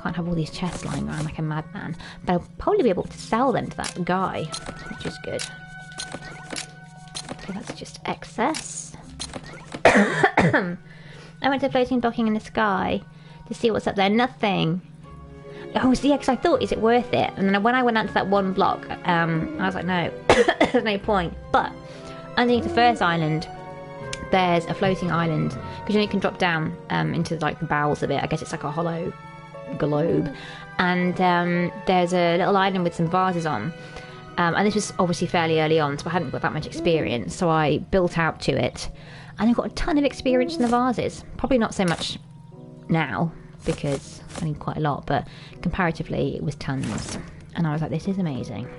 Can't have all these chests lying around like a madman. But I'll probably be able to sell them to that guy, which is good. Okay, that's just excess. I went to floating docking in the sky to see what's up there. Nothing. Oh, see, because I thought, is it worth it? And then when I went out to that one block, I was like, no, there's no point. But underneath the first island, there's a floating island because you can drop down into like the bowels of it. I guess it's like a hollow globe, and there's a little island with some vases on. And this was obviously fairly early on, so I hadn't got that much experience. So I built out to it, and I got a ton of experience in the vases. Probably not so much now, because I need quite a lot, but comparatively it was tons. And I was like, this is amazing.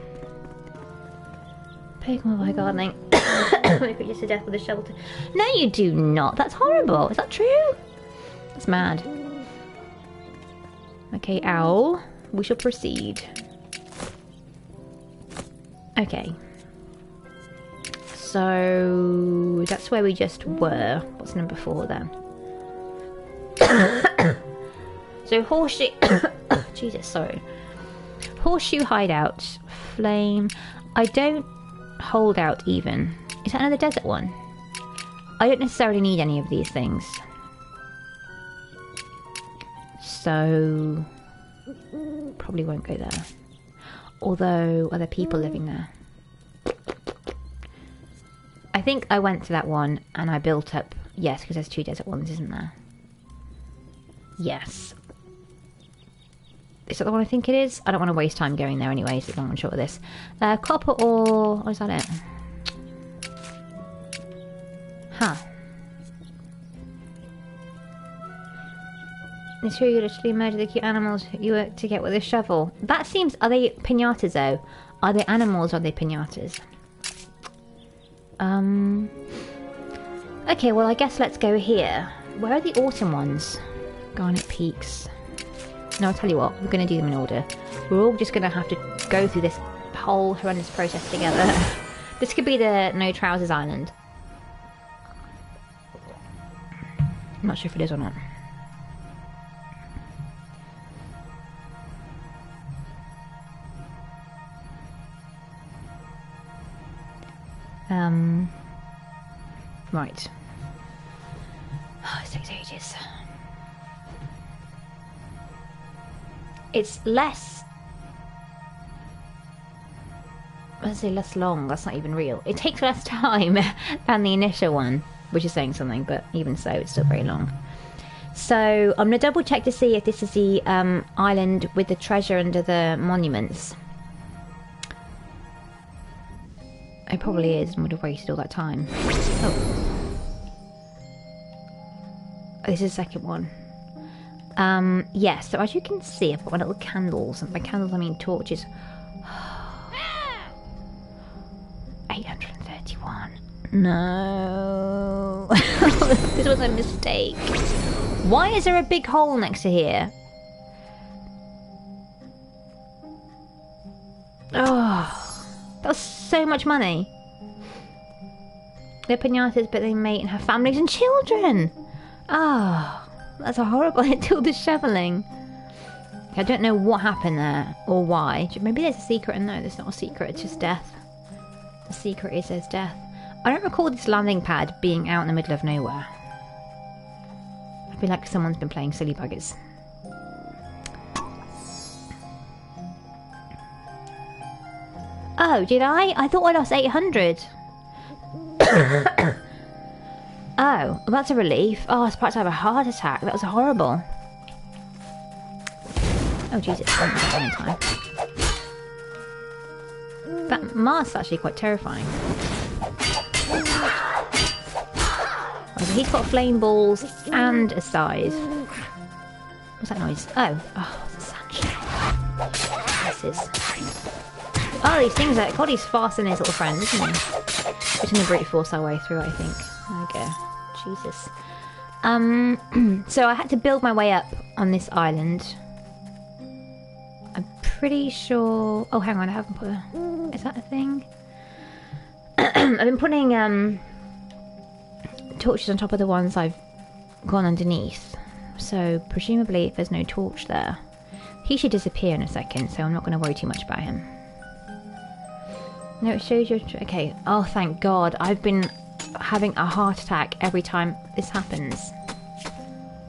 Pokemon by gardening. I put you to death with a shovel. No, you do not. That's horrible. Is that true? That's mad. Okay, owl. We shall proceed. Okay, so that's where we just were. What's number 4 then? So horseshoe, Jesus, sorry. Horseshoe hideout, flame. I don't hold out even. Is that another desert one? I don't necessarily need any of these things. So probably won't go there. Although, are there people living there? I think I went to that one and I built up... Yes, because there's 2 desert ones, isn't there? Yes. Is that the one I think it is? I don't want to waste time going there anyway, so long and short of this. Copper ore... Oh, is that it? Huh. It's true you literally murder the cute animals you work to get with a shovel. That seems... Are they pinatas though? Are they animals or are they pinatas? Okay, well I guess let's go here. Where are the autumn ones? Garnet Peaks. No, I'll tell you what. We're going to do them in order. We're all just going to have to go through this whole horrendous process together. This could be the No Trousers Island. I'm not sure if it is or not. Right. Oh, it takes ages. It's less... Let's say less long, that's not even real. It takes less time than the initial one, which is saying something, but even so, it's still very long. So, I'm going to double check to see if this is the island with the treasure under the monuments. It probably is, and would have wasted all that time. Oh. This is the second one. Yes, so as you can see, I've got my little candles, and by candles I mean torches. 831. No. This was a mistake. Why is there a big hole next to here? Oh, that was so much money. They're pinatas, but they mate and have families and children. Oh, that's a horrible until the shoveling. I don't know what happened there or why. Maybe there's a secret, and no, there's not a secret. It's just death. The secret is there's death. I don't recall this landing pad being out in the middle of nowhere. I feel like someone's been playing silly buggers. Oh, did I? I thought I lost 800. Oh, well, that's a relief. Oh, I was about to have a heart attack. That was horrible. Oh, Jesus. Time. That mask's actually quite terrifying. Oh, so he's got flame balls and a size. What's that noise? Oh, it's a sunshine. This is... Oh, these things are... God, he's faster than his little friend, isn't he? Just gonna brute force our way through, I think. There we go. Jesus. So I had to build my way up on this island. I'm pretty sure... Oh, hang on, I haven't put a... Is that a thing? I've been putting torches on top of the ones I've gone underneath. So presumably if there's no torch there, he should disappear in a second, so I'm not going to worry too much about him. No, it shows you... Okay. Oh, thank God. I've been having a heart attack every time this happens.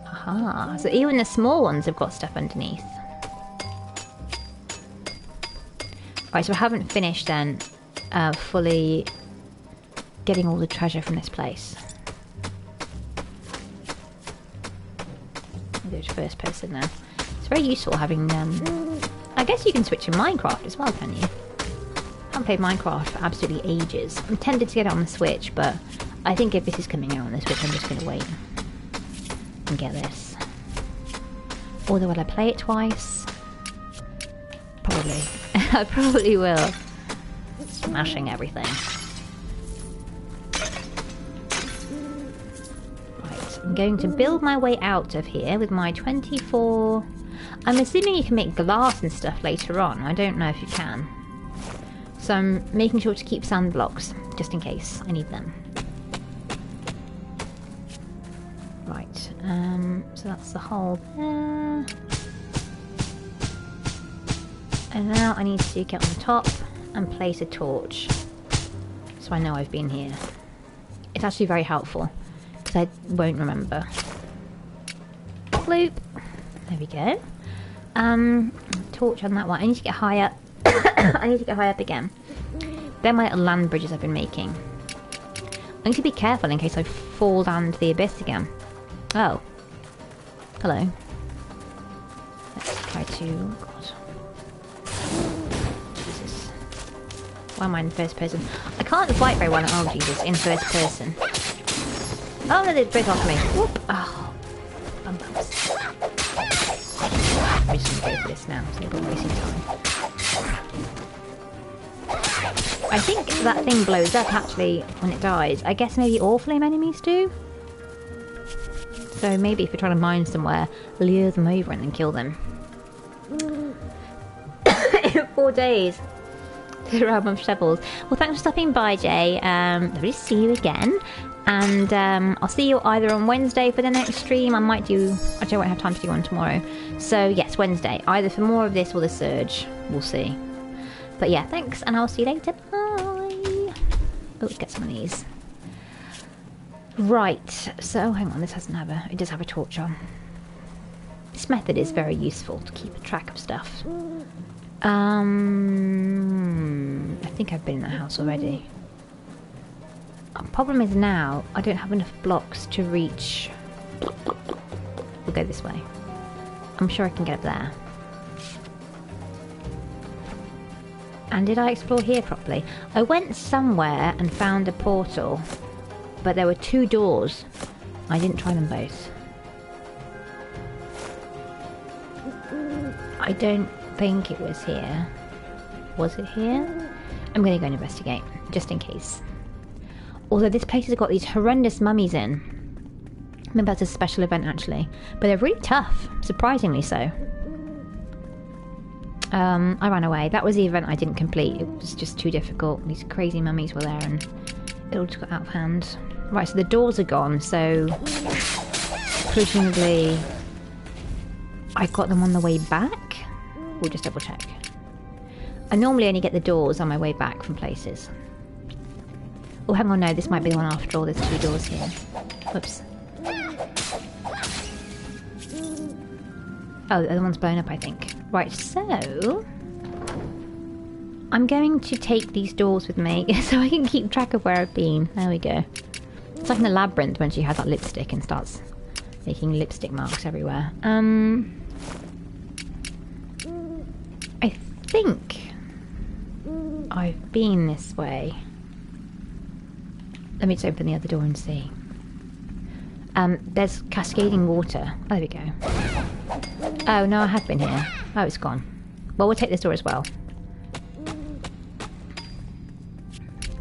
Aha. So even the small ones have got stuff underneath. Right, so I haven't finished then fully getting all the treasure from this place. I'll go to first person now. It's very useful having... I guess you can switch to Minecraft as well, can you? I haven't played Minecraft for absolutely ages. I'm tempted to get it on the Switch, but I think if this is coming out on the Switch, I'm just going to wait and get this. Although will I play it twice? Probably. I probably will. Smashing everything. Right, I'm going to build my way out of here with my 24... I'm assuming you can make glass and stuff later on. I don't know if you can. So I'm making sure to keep sand blocks, just in case I need them. Right, so that's the hole there. And now I need to get on the top and place a torch, so I know I've been here. It's actually very helpful, because I won't remember. Bloop! There we go. Torch on that one. I need to get high up. I need to get high up again. They're my little land bridges I've been making. I need to be careful in case I fall down into the abyss again. Oh. Hello. Let's try to... Oh God. Jesus. Why am I in first person? I can't fight very well. Oh Jesus, in first person. Oh no, they're both off me. Whoop. Oh. Bum bums. I'm just going to go for this now, so I'm wasting time. I think that thing blows up actually when it dies. I guess maybe all flame enemies do? So maybe if you're trying to mine somewhere, lure them over and then kill them. 4 days. The realm of shovels. Well, thanks for stopping by, Jay. Lovely to see you again. And I'll see you either on Wednesday for the next stream. I might do... I won't have time to do one tomorrow. So yes, Wednesday. Either for more of this or the Surge. We'll see. But yeah, thanks, and I'll see you later. Bye! Oh, let's get some of these. Right, so hang on, this doesn't have a... It does have a torch on. This method is very useful to keep a track of stuff. I think I've been in that house already. The problem is now, I don't have enough blocks to reach... We'll go this way. I'm sure I can get up there. And did I explore here properly? I went somewhere and found a portal, but there were 2 doors. I didn't try them both. I don't think it was here. Was it here? I'm going to go and investigate, just in case. Although this place has got these horrendous mummies in. Maybe that's a special event actually. But they're really tough, surprisingly so. I ran away. That was the event I didn't complete. It was just too difficult. These crazy mummies were there and it all just got out of hand. Right, so the doors are gone, so presumably I got them on the way back. We'll just double check. I normally only get the doors on my way back from places. Oh, hang on, no, this might be the one after all. There's 2 doors here. Whoops. Oh, the other one's blown up, I think. Right, so I'm going to take these doors with me so I can keep track of where I've been. There we go. It's like in the Labyrinth when she has that lipstick and starts making lipstick marks everywhere. I think I've been this way. Let me just open the other door and see. There's cascading water. Oh, there we go. Oh, no, I have been here. Oh, it's gone. Well, we'll take this door as well.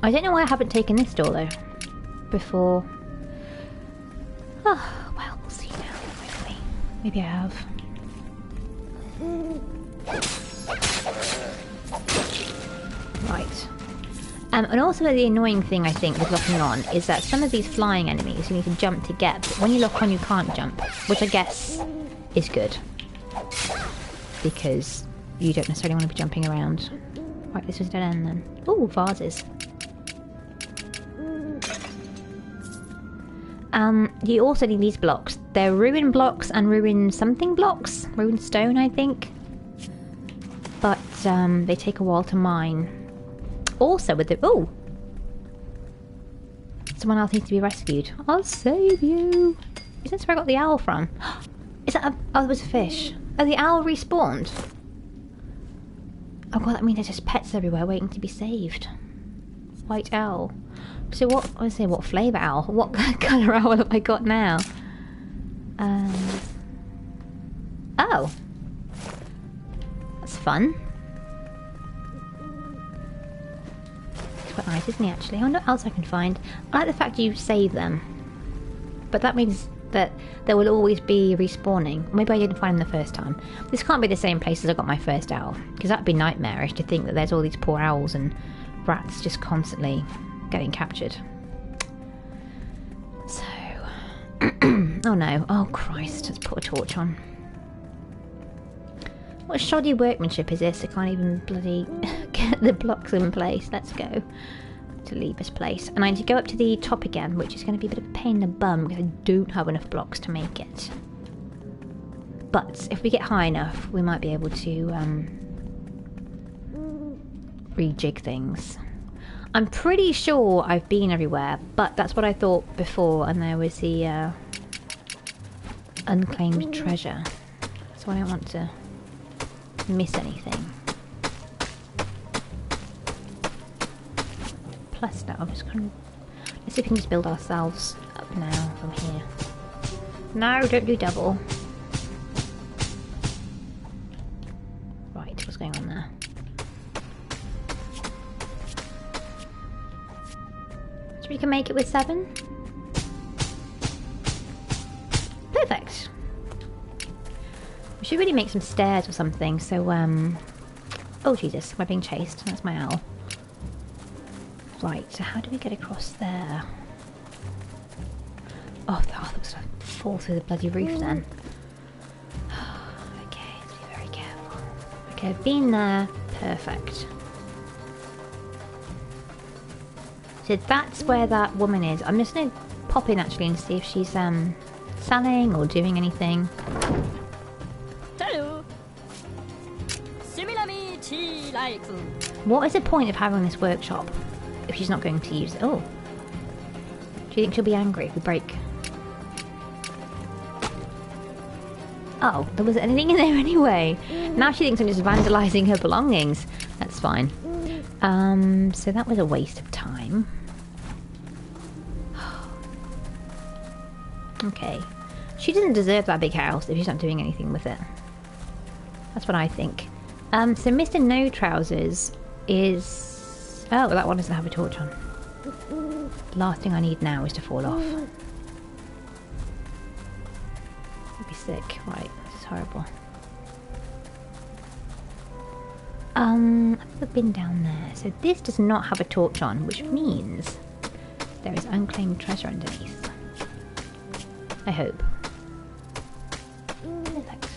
I don't know why I haven't taken this door, though, before. Oh, well, we'll see now. Maybe I have. Right. And also the annoying thing, I think, with locking on is that some of these flying enemies you need to jump to get, but when you lock on you can't jump, which I guess is good. Because you don't necessarily want to be jumping around. Right, this was a dead end then. Ooh, vases. You also need these blocks. They're ruin blocks and ruin something blocks. Ruin stone, I think. But they take a while to mine. Also with the... Ooh! Someone else needs to be rescued. I'll save you! Is this where I got the owl from? Is that a... Oh, it was a fish. Oh, the owl respawned. Oh god, that means there's just pets everywhere waiting to be saved. White owl. So what... I was saying, what flavour owl? What colour owl have I got now? Oh! That's fun. It's quite nice, isn't he, actually? I wonder what else I can find. I like the fact you save them. But that means that there will always be respawning. Maybe I didn't find them the first time. This can't be the same place as I got my first owl. Because that'd be nightmarish to think that there's all these poor owls and rats just constantly getting captured. So... oh no. Oh Christ. Let's put a torch on. What shoddy workmanship is this? I can't even bloody get the blocks in place. Let's go to Liba's place. And I need to go up to the top again, which is going to be a bit of a pain in the bum because I don't have enough blocks to make it. But if we get high enough, we might be able to rejig things. I'm pretty sure I've been everywhere, but that's what I thought before, and there was the unclaimed treasure. So I don't want to miss anything. Plus now, I'm just kind of... Let's see if we can just build ourselves up now from here. No, don't do double. Right, what's going on there? So we can make it with 7? Perfect! We should really make some stairs or something, so, oh Jesus, am I being chased? That's my owl. Right, so how do we get across there? Oh, that looks like fall through the bloody roof then. Okay, let's be very careful. Okay, I've been there. Perfect. So that's where that woman is. I'm just going to pop in actually and see if she's selling or doing anything. What is the point of having this workshop if she's not going to use it? Oh. Do you think she'll be angry if we break? Oh, there wasn't anything in there anyway. Now she thinks I'm just vandalising her belongings. That's fine. So that was a waste of time. Okay. She doesn't deserve that big house if she's not doing anything with it. That's what I think. So Mr. No Trousers is... Oh, that one doesn't have a torch on. The last thing I need now is to fall off. I'd be sick. Right, this is horrible. I've never been down there. So this does not have a torch on, which means There is unclaimed treasure underneath. I hope. Perfect.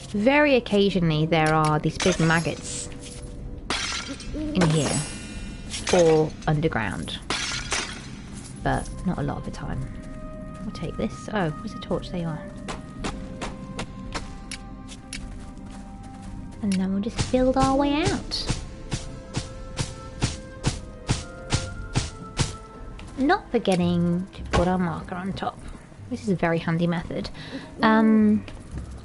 Very occasionally there are these big maggots in here. Or underground. But not a lot of the time. I'll take this. Oh, where's the torch? There you are. And then we'll just build our way out. Not forgetting to put our marker on top. This is a very handy method. And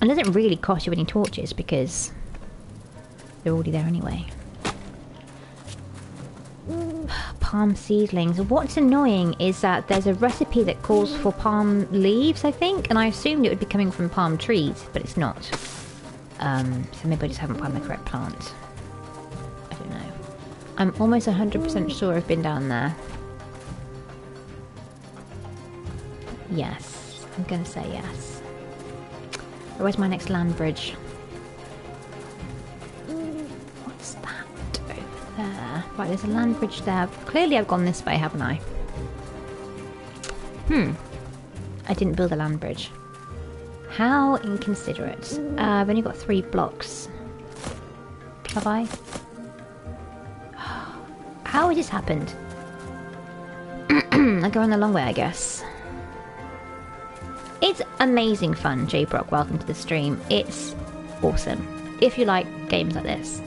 it doesn't really cost you any torches because they're already there anyway. Palm seedlings. What's annoying is that there's a recipe that calls for palm leaves, I think, and I assumed it would be coming from palm trees, but it's not. So maybe I just haven't found the correct plant. I don't know. I'm almost 100% sure I've been down there. Yes. I'm gonna say yes. Where's my next land bridge? What's that over there? Right, there's a land bridge there. Clearly I've gone this way, haven't I? I didn't build a land bridge. How inconsiderate. I've only got 3 blocks. Have I? How has this happened? I'm going the long way, I guess. It's amazing fun, J Brock. Welcome to the stream. It's awesome. If you like games like this,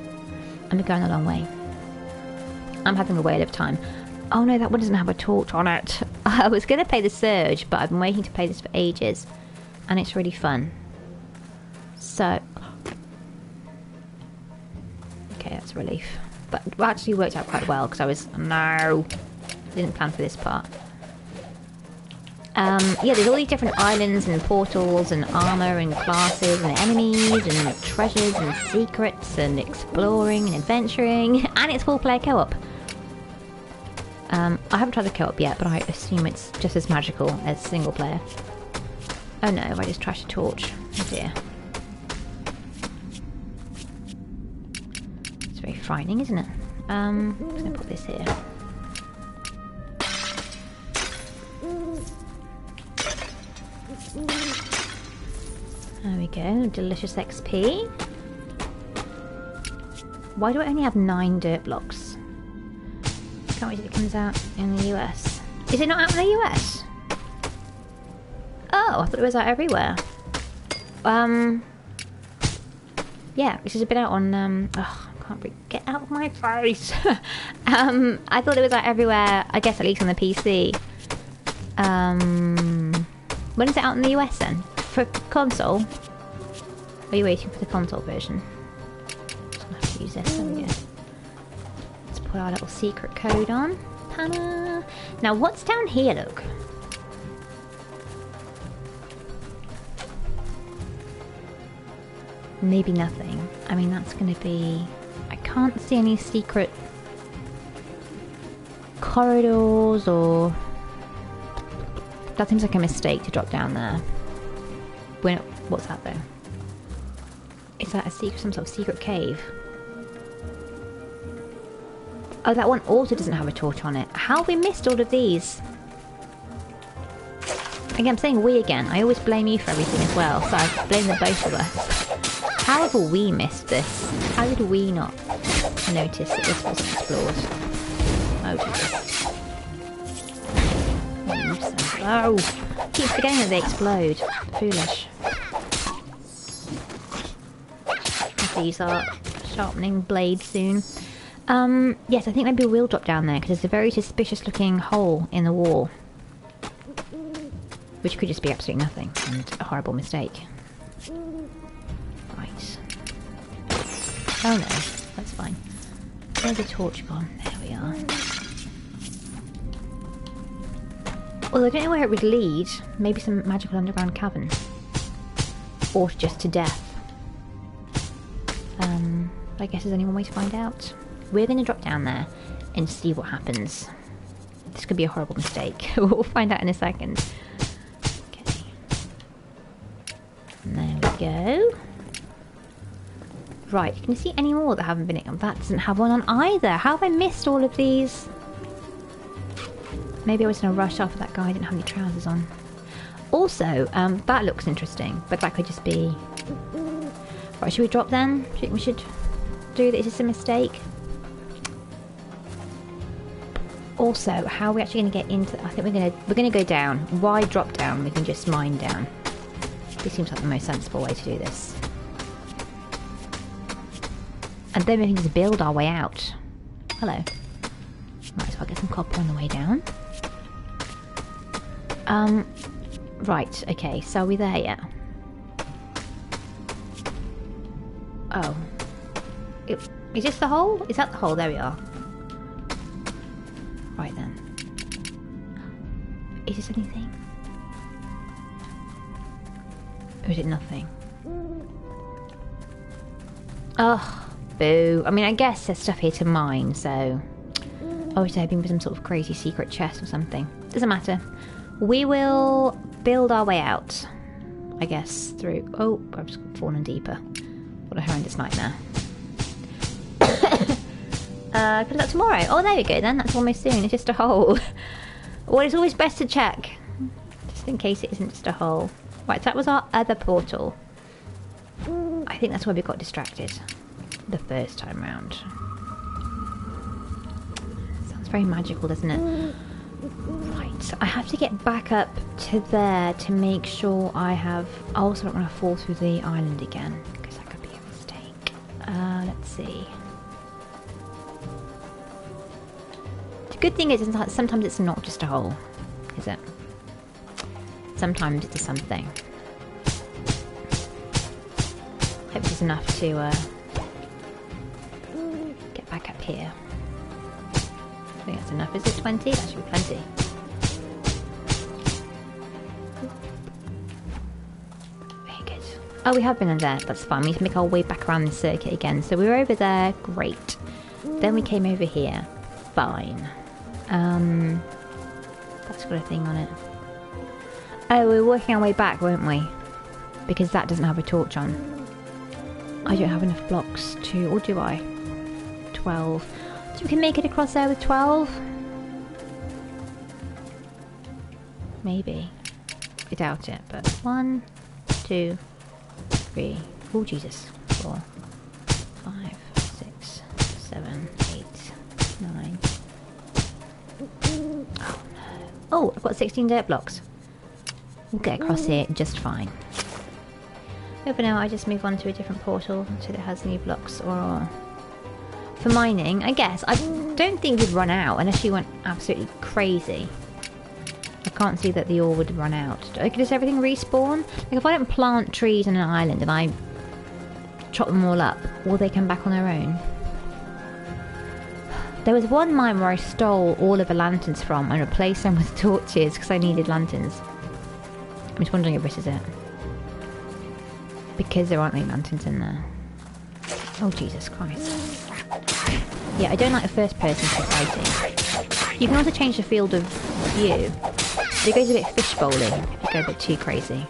I'm going a long way. I'm having a whale of time. Oh no, that one doesn't have a torch on it. I was going to play the Surge, but I've been waiting to play this for ages. And it's really fun. So... okay, that's a relief. But it actually worked out quite well, because I was... no! Didn't plan for this part. Yeah, there's all these different islands and portals and armor and classes and enemies and treasures and secrets and exploring and adventuring. And it's full-player co-op. I haven't tried the co-op yet, but I assume it's just as magical as single-player. Oh no, I just trashed a torch. Oh dear. It's very frightening, isn't it? I'm just going to put this here. There we go, delicious XP. Why do I only have 9 dirt blocks? Can't wait till it comes out in the US. Is it not out in the US? Oh, I thought it was out everywhere. Yeah, this has been out on, oh, I can't get out of my face. I thought it was out everywhere, I guess at least on the PC. When is it out in the US then? For console? Are you waiting for the console version? Just gonna have to use this, there we go. Let's put our little secret code on. Ta-da! Now what's down here, look? Maybe nothing. I mean, that's going to be... I can't see any secret corridors or... that seems like a mistake to drop down there. What's that though? Is that a secret, some sort of secret cave? Oh, that one also doesn't have a torch on it. How have we missed all of these? Again, I'm saying we again. I always blame you for everything as well, so I blame the both of us. How have we missed this? How did we not notice that this wasn't explored? Oh, Jesus. Oh! Keep forgetting that they explode. Foolish. These are sharpening blades soon. Yes, I think maybe we'll drop down there, because there's a very suspicious looking hole in the wall. Which could just be absolutely nothing, and a horrible mistake. Right. Oh no, that's fine. Where's the torch gone? There we are. Although I don't know where it would lead. Maybe some magical underground cavern. Or just to death. I guess there's only one way to find out. We're going to drop down there and see what happens. This could be a horrible mistake. We'll find out in a second. Okay. There we go. Right, can you see any more that haven't been... That doesn't have one on either. How have I missed all of these? Maybe I was in a rush after that guy didn't have any trousers on. Also, that looks interesting, but that could just be... Right, should we drop then? Do you think we should do this? Is this a mistake? Also, how are we actually going to get into... I think we're gonna go down. Why drop down? We can just mine down. This seems like the most sensible way to do this. And then we can just build our way out. Hello. Right, so I'll get some copper on the way down. Right, okay, so are we there yet? Oh. Is this the hole? Is that the hole? There we are. Right then. Is this anything? Or is it nothing? Oh. Boo. I mean, I guess there's stuff here to mine, so... I was hoping for some sort of crazy secret chest or something. Doesn't matter. We will build our way out. I guess, through... Oh, I've just fallen deeper. What a horrendous nightmare. Comes out tomorrow. Oh, there we go then. That's almost soon. It's just a hole. Well, it's always best to check. Just in case it isn't just a hole. Right, so that was our other portal. I think that's where we got distracted. The first time round. Sounds very magical, doesn't it? Right, so I have to get back up to there to make sure I have... I also don't want to fall through the island again, because that could be a mistake. Let's see. The good thing is sometimes it's not just a hole, is it? Sometimes it's something. Hope this is enough to... back up here. I think that's enough. Is it 20? That should be plenty. Very good. Oh, we have been in there. That's fine. We need to make our way back around the circuit again. So we were over there. Great. Then we came over here. Fine. That's got a thing on it. Oh, we were working our way back, weren't we? Because that doesn't have a torch on. I don't have enough blocks to... Or do I? 12. So we can make it across there with 12? Maybe. I doubt it, but 1, 2, 3. Oh, Jesus. 4, 5, 6, 7, 8, 9. Oh, no. Oh, I've got 16 dirt blocks. We'll get across here just fine. But for now, I just move on to a different portal so that it has new blocks or... For mining, I guess. I don't think you'd run out unless you went absolutely crazy. I can't see that the ore would run out. Does everything respawn? Like if I don't plant trees on an island and I chop them all up, will they come back on their own? There was one mine where I stole all of the lanterns from and replaced them with torches because I needed lanterns. I'm just wondering if this is it. Because there aren't any lanterns in there. Oh, Jesus Christ. Yeah, I don't like the first person for fighting. You can also change the field of view. It goes a bit fishbowling if you go a bit too crazy.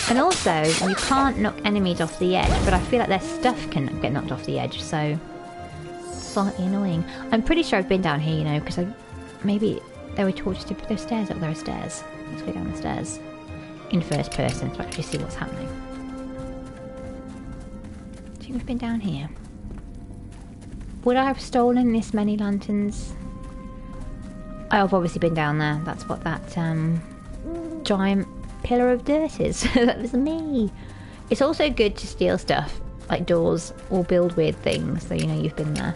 And also, you can't knock enemies off the edge, but I feel like their stuff can get knocked off the edge, so... Slightly annoying. I'm pretty sure I've been down here, you know, because maybe there were torches to... There's stairs up there, are stairs. Let's go down the stairs. In first person, to actually see what's happening. Do you think we've been down here? Would I have stolen this many lanterns? I've obviously been down there. That's what that giant pillar of dirt is. That was me. It's also good to steal stuff, like doors, or build weird things, so you know you've been there.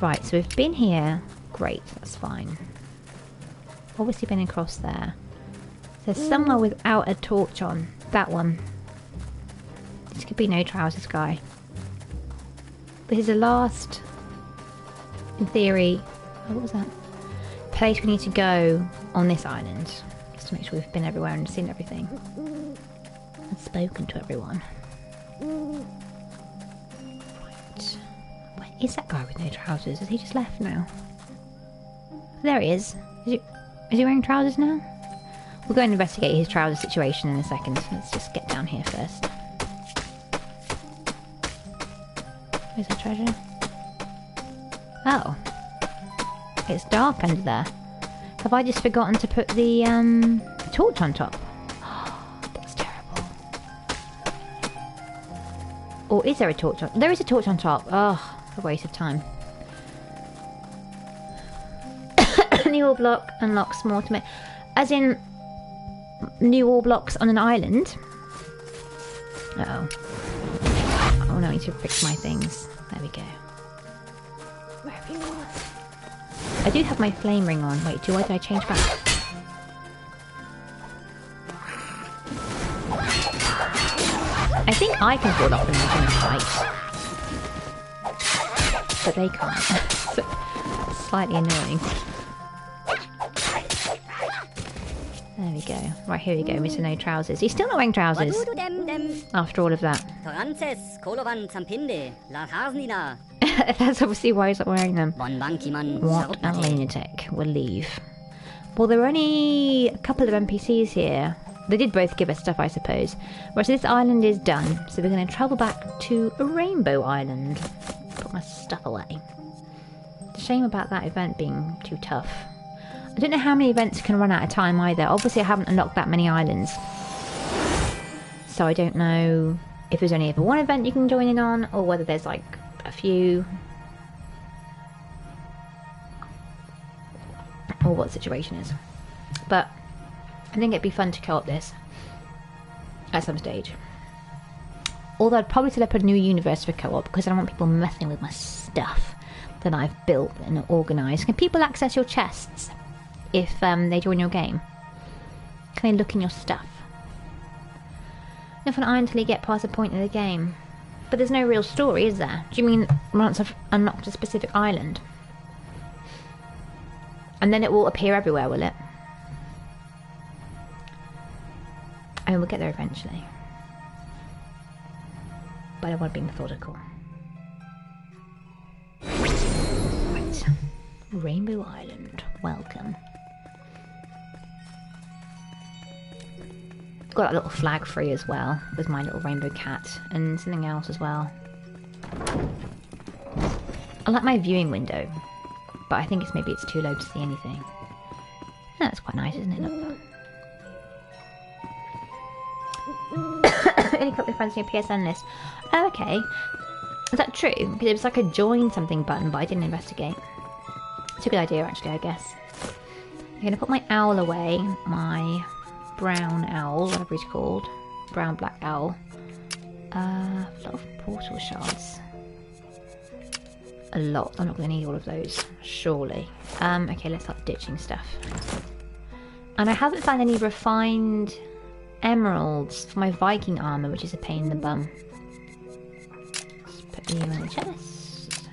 Right, so we've been here. Great, that's fine. Obviously been across there. There's somewhere without a torch on. That one. This could be no trousers guy. This is the last, in theory, oh, what was that? Place we need to go on this island. Just to make sure we've been everywhere and seen everything. And spoken to everyone. Right. Where is that guy with no trousers? Has he just left now? There he is. Is he wearing trousers now? We'll go and investigate his trouser situation in a second. Let's just get down here first. Where's the treasure? Oh. It's dark under there. Have I just forgotten to put the torch on top? That's terrible. Or is there a torch on? There is a torch on top. Oh, a waste of time. New ore block unlocks more to make. As in, new ore blocks on an island. Uh oh. Oh no, I need to fix my things. There we go. Where have you gone? I do have my flame ring on. Wait, why did I change back? I think I can fall off and make a fight. But they can't. Slightly annoying. There we go. Right, here we go. Mr. No Trousers. He's still not wearing trousers. After all of that. That's obviously why he's not wearing them. What a lunatic. We'll leave. Well, there are only a couple of NPCs here. They did both give us stuff, I suppose. Right, so this island is done. So we're going to travel back to Rainbow Island. Put my stuff away. Shame about that event being too tough. I don't know how many events can run out of time either. Obviously I haven't unlocked that many islands. So I don't know if there's only ever one event you can join in on, or whether there's like a few. Or what the situation is. But I think it'd be fun to co-op this at some stage. Although I'd probably still put a new universe for co-op, because I don't want people messing with my stuff that I've built and organised. Can people access your chests if they join your game? Can they look in your stuff? Enough an eye until you get past the point of the game. But there's no real story, is there? Do you mean once I've unlocked a specific island? And then it will appear everywhere, will it? I mean, we'll get there eventually. But I want to be methodical. Right. Rainbow Island. Welcome. Got that little flag free as well, with my little rainbow cat, and something else as well. I like my viewing window, but I think maybe it's too low to see anything. That's quite nice, isn't it? Look. Only a couple of friends on your PSN list. Oh, okay. Is that true? Because it was like a join something button, but I didn't investigate. It's a good idea, actually, I guess. I'm going to put my owl away. My brown owl, whatever he's called. Brown black owl. A lot of portal shards. A lot. I'm not going to need all of those, surely. Okay, let's start ditching stuff. And I haven't found any refined emeralds for my Viking armor, which is a pain in the bum. Let's put you in the chest.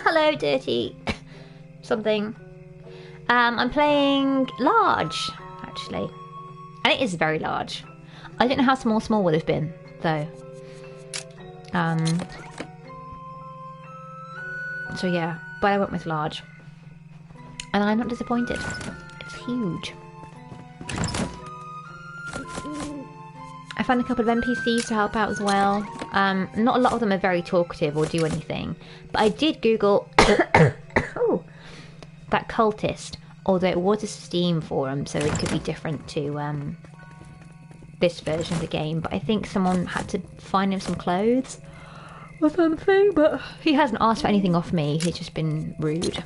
Hello, dirty something. I'm playing large, actually. And it is very large. I don't know how small would have been, though. So yeah, but I went with large. And I'm not disappointed. It's huge. I found a couple of NPCs to help out as well. Not a lot of them are very talkative or do anything. But I did Google oh, that cultist. Although it was a Steam forum, so it could be different to this version of the game. But I think someone had to find him some clothes or something. But he hasn't asked for anything off me. He's just been rude.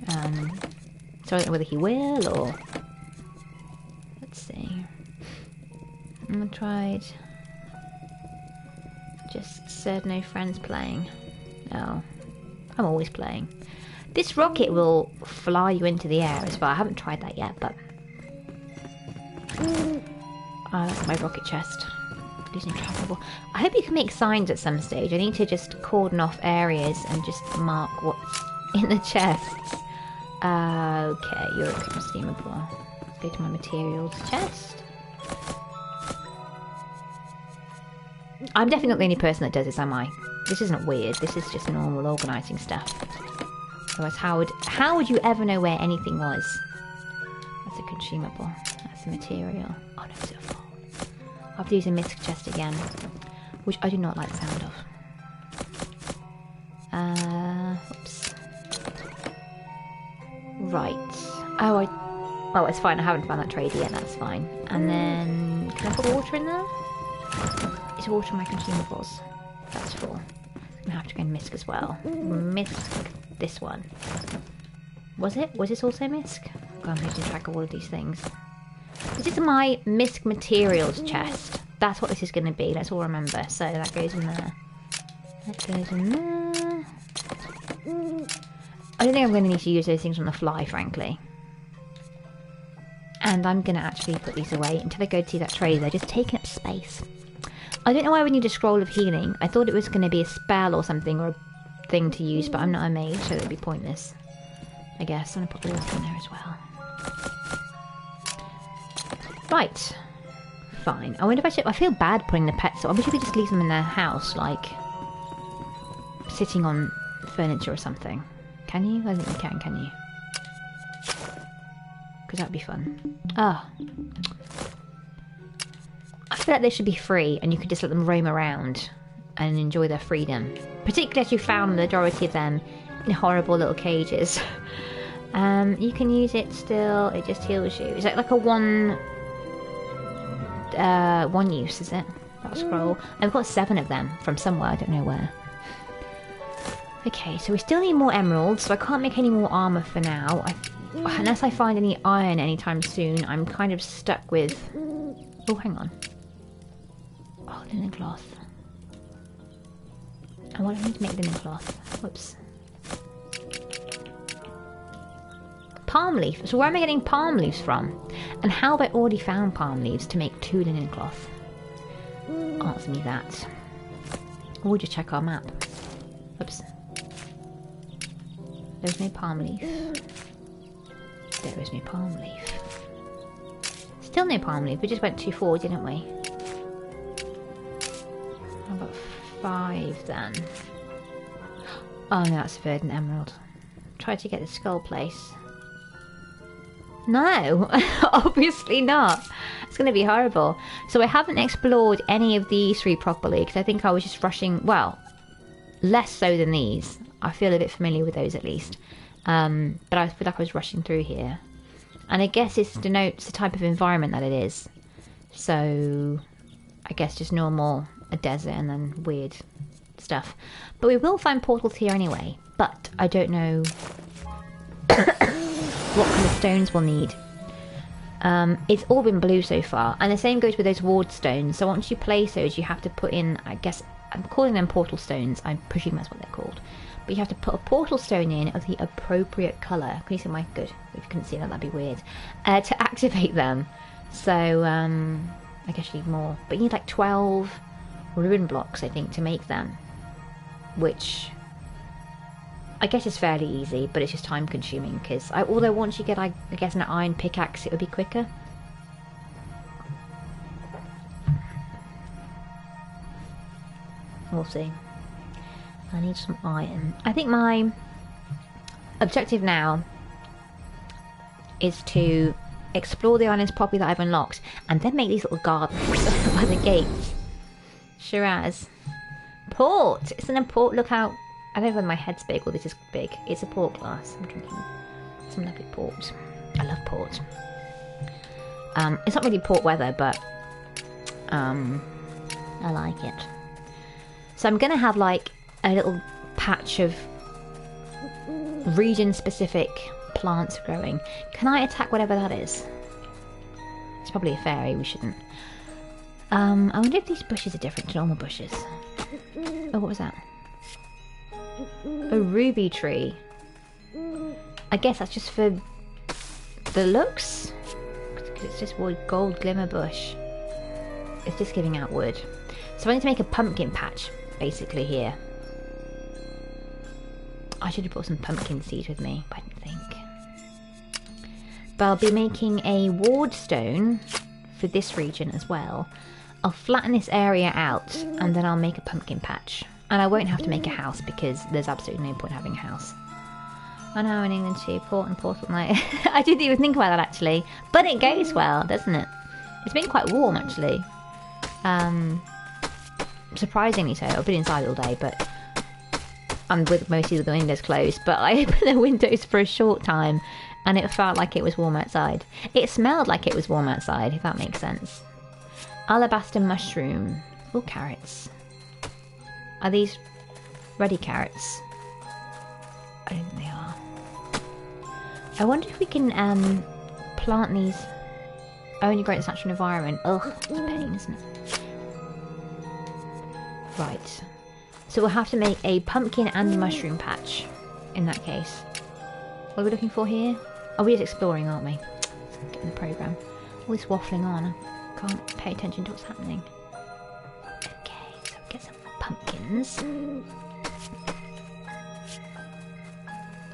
So I don't know whether he will or... Let's see. I tried. Just said no friends playing. No. I'm always playing. This rocket will fly you into the air as well. I haven't tried that yet, but... Oh, that's my rocket chest. It isn't travelable. I hope you can make signs at some stage. I need to just cordon off areas and just mark what's in the chests. Okay, you're consumable. Let's go to my materials chest. I'm definitely not the only person that does this, am I? This isn't weird. This is just normal organising stuff. Otherwise, how would you ever know where anything was? That's a consumable. That's a material. Oh no, it's a full. I have to use a misc chest again, which I do not like the sound of. Oops. Right. Oh, it's fine. I haven't found that trader yet. That's fine. And then, can I put water in there? Is water in my consumables? That's full. I'm gonna have to go and misc as well. Misc this one. Was it? Was this also misc? God, I'm losing track of all of these things. This is my misc materials chest. That's what this is going to be. Let's all remember. So that goes in there. That goes in there. I don't think I'm going to need to use those things on the fly, frankly. And I'm going to actually put these away until I go to see that trader. They're just taking up space. I don't know why we need a scroll of healing. I thought it was going to be a spell or something, or a thing to use, but I'm not a mage, so it would be pointless. I guess. I'm going to put water in there as well. Right. Fine. I wonder if I should... I feel bad putting the pets... I wish you could just leave them in their house, like... sitting on furniture or something. Can you? I don't think you can you? Because that'd be fun. Ah. I feel like they should be free and you could just let them roam around and enjoy their freedom. Particularly as you found the majority of them in horrible little cages. You can use it still. It just heals you. Is that like a one use, is it? That scroll. I've got 7 of them from somewhere, I don't know where. Okay, so we still need more emeralds, so I can't make any more armour for now. Unless I find any iron anytime soon, I'm kind of stuck with... Oh, hang on. Oh, linen cloth. I want to make linen cloth. Whoops. Palm leaf. So where am I getting palm leaves from? And how have I already found palm leaves to make 2 linen cloth? Answer me that. Or we'll just check our map. Oops. There's no palm leaf. There is no palm leaf. Still no palm leaf. We just went too forward, didn't we? I've got 5 then. Oh no, that's verdant emerald. Try to get the skull place. No, obviously not. It's going to be horrible. So I haven't explored any of these 3 properly because I think I was just rushing. Well, less so than these. I feel a bit familiar with those at least. But I feel like I was rushing through here. And I guess it denotes the type of environment that it is. So I guess just normal, a desert and then weird stuff. But we will find portals here anyway. But I don't know what kind of stones we'll need. It's all been blue so far. And the same goes with those ward stones. So once you place those, you have to put in, I guess, I'm calling them portal stones. I presume that's what they're called. But you have to put a portal stone in of the appropriate colour. Can you see my... Good. If you couldn't see that, that'd be weird. To activate them. So, I guess you need more. But you need like 12 ruin blocks, I think, to make them. Which... I guess it's fairly easy, but it's just time consuming. Because, although once you get, I guess, an iron pickaxe, it would be quicker. We'll see. I need some iron. I think my objective now is to explore the islands properly that I've unlocked and then make these little gardens by the gates. Shiraz. Port! It's an import. Look how... I don't know whether my head's big or this is big. It's a port glass. I'm drinking some lovely port. I love port. It's not really port weather, but I like it. So I'm going to have like a little patch of region-specific plants growing. Can I attack whatever that is? It's probably a fairy, we shouldn't. I wonder if these bushes are different to normal bushes. Oh, what was that? A ruby tree. I guess that's just for the looks? Because it's just wood, gold glimmer bush. It's just giving out wood. So I need to make a pumpkin patch, basically, here. I should have brought some pumpkin seeds with me, but I didn't think. But I'll be making a ward stone for this region as well. I'll flatten this area out, and then I'll make a pumpkin patch. And I won't have to make a house, because there's absolutely no point having a house. I know in England too, port and portal night. I didn't even think about that actually. But it goes well, doesn't it? It's been quite warm actually. Surprisingly so. I've been inside all day, but I'm with mostly the windows closed. But I opened the windows for a short time and it felt like it was warm outside. It smelled like it was warm outside, if that makes sense. Alabaster mushroom. Oh, carrots. Are these ready carrots? I don't think they are. I wonder if we can plant these. Only grow in its natural environment. Ugh, it's a pain, isn't it? Right. So we'll have to make a pumpkin and mushroom patch in that case. What are we looking for here? Oh, we're just exploring, aren't we? Let's get in the programme. All this waffling on. I can't pay attention to what's happening. Okay, so we get some pumpkins.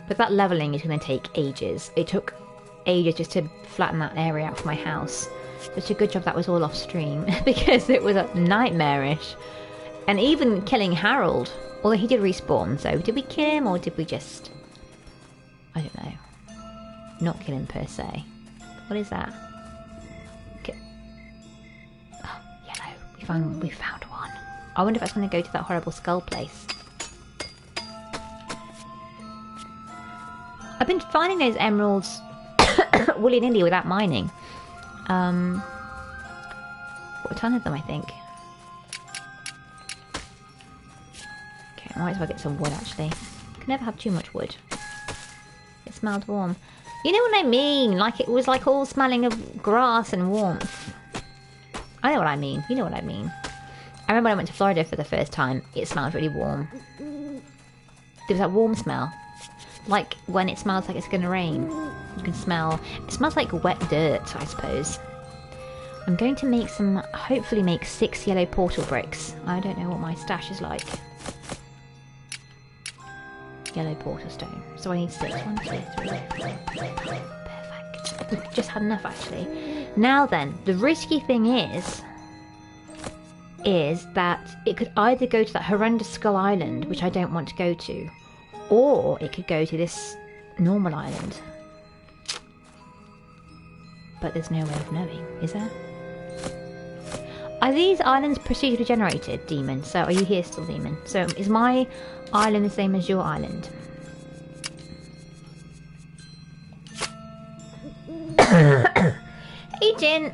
But that levelling is going to take ages. It took ages just to flatten that area out for my house. Such a good job that was all off stream because it was nightmarish. And even killing Harold, although he did respawn, so did we kill him or did we just... I don't know. Not kill him per se. What is that? Oh, yellow. We found one. I wonder if that's going to go to that horrible skull place. I've been finding those emeralds willy-nilly without mining. Got a ton of them, I think. Okay, I might as well get some wood, actually. Can never have too much wood. It smelled warm. You know what I mean? Like it was like all smelling of grass and warmth. I know what I mean. You know what I mean. I remember when I went to Florida for the first time. It smelled really warm. There was that warm smell. Like when it smells like it's going to rain. You can smell... It smells like wet dirt, I suppose. I'm going to make some... Hopefully make 6 yellow portal bricks. I don't know what my stash is like. Yellow portal stone. So I need 6. 1, 2, 3. Perfect. We've just had enough, actually. Now then, the risky thing is that it could either go to that horrendous Skull Island, which I don't want to go to, or it could go to this normal island. But there's no way of knowing, is there? Are these islands procedurally generated, Demon? So are you here still, Demon? So is my island the same as your island? Hey, Jin!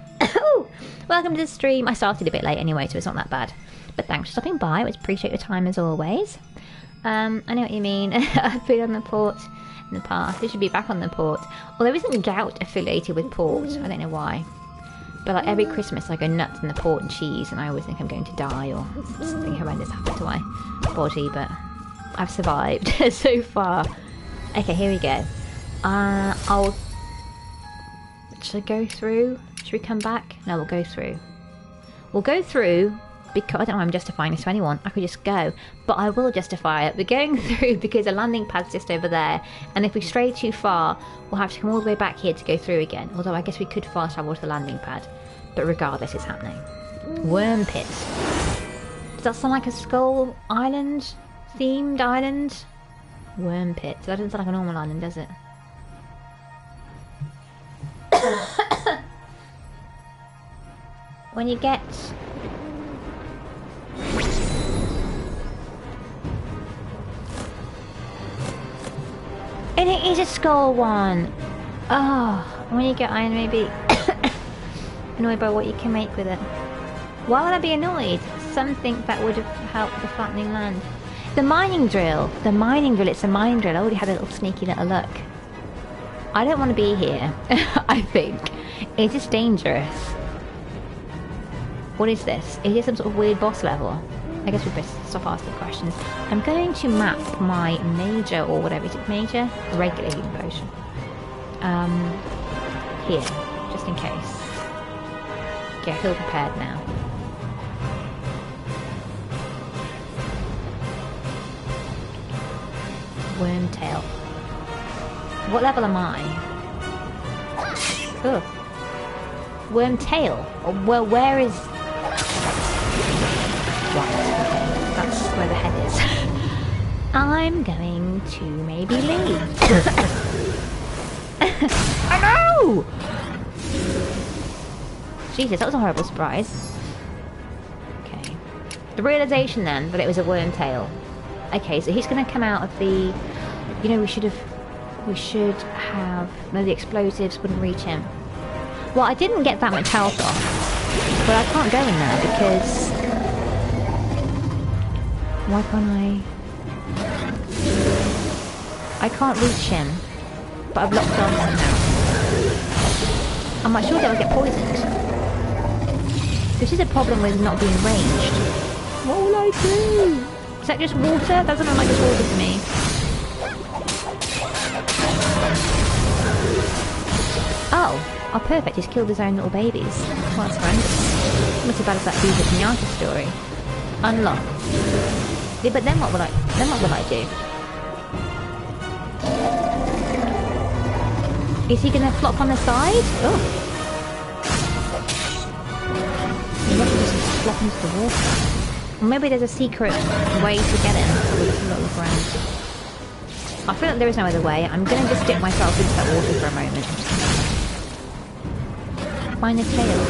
Welcome to the stream. I started a bit late anyway, so it's not that bad. But thanks for stopping by. I appreciate your time as always. I know what you mean. I've been on the port in the past. This should be back on the port. Well, there isn't gout affiliated with port. I don't know why. But like every Christmas I go nuts in the port and cheese and I always think I'm going to die or something horrendous happened to my body, but I've survived so far. Okay, here we go. Should I go through? Should we come back? No, we'll go through. We'll go through because I don't know why I'm justifying this to anyone. I could just go, but I will justify it. We're going through because a landing pad's just over there, and if we stray too far, we'll have to come all the way back here to go through again. Although I guess we could fast travel to the landing pad, but regardless, it's happening. Worm pit. Does that sound like a Skull Island themed island? Worm pit. That doesn't sound like a normal island, does it? When you get... And it is a skull one! Oh, when you get iron, maybe annoyed by what you can make with it. Why would I be annoyed? Something that would have helped the flattening land. The mining drill! The mining drill, it's a mining drill. I already had a little sneaky little look. I don't want to be here, I think. It's just dangerous. What is this? Is it some sort of weird boss level? I guess we best stop asking questions. I'm going to map my major, or whatever, is it major? Regular healing potion. Here, just in case. Yeah, feel prepared now. Wormtail. What level am I? Ugh. Wormtail? Well, where is... Right, okay. That's where the head is. I'm going to maybe leave. I know! Jesus, that was a horrible surprise. Okay. The realization then that it was a worm tail. Okay, so he's going to come out of the... You know, we should have... No, the explosives wouldn't reach him. Well, I didn't get that much health off. But I can't go in there because... Why can't I... I can't reach him. But I've locked on somehow. I'm not sure that I'll get poisoned. This is a problem with not being ranged. What will I do? Is that just water? That doesn't look like it's water to me. Oh, perfect. He's killed his own little babies. Well, that's horrendous. Not as bad as that Viva Pinata story. Unlock. Yeah, but then what will I do? Is he gonna flop on the side? Oh. He must just flop into the water. Or maybe there's a secret way to get him. So we'll just look around. I feel like there is no other way. I'm gonna just dip myself into that water for a moment. Find the tail.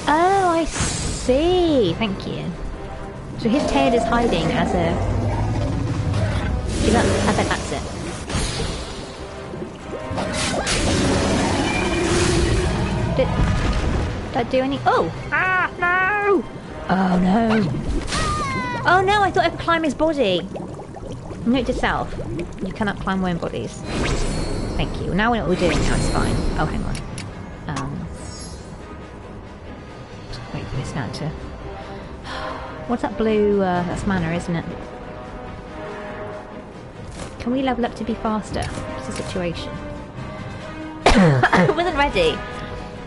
Oh, I see. Thank you. So his tail is hiding as a... I bet that's it. Did that do any... Oh! Ah, no! Oh, no. Oh, no, I thought I could climb his body. Note to self. You cannot climb worm bodies. Thank you. Now we know what we're doing now. It's fine. Oh, hang on. Wait for this now to... What's that blue... that's mana, isn't it? Can we level up to be faster? What's the situation? I wasn't ready.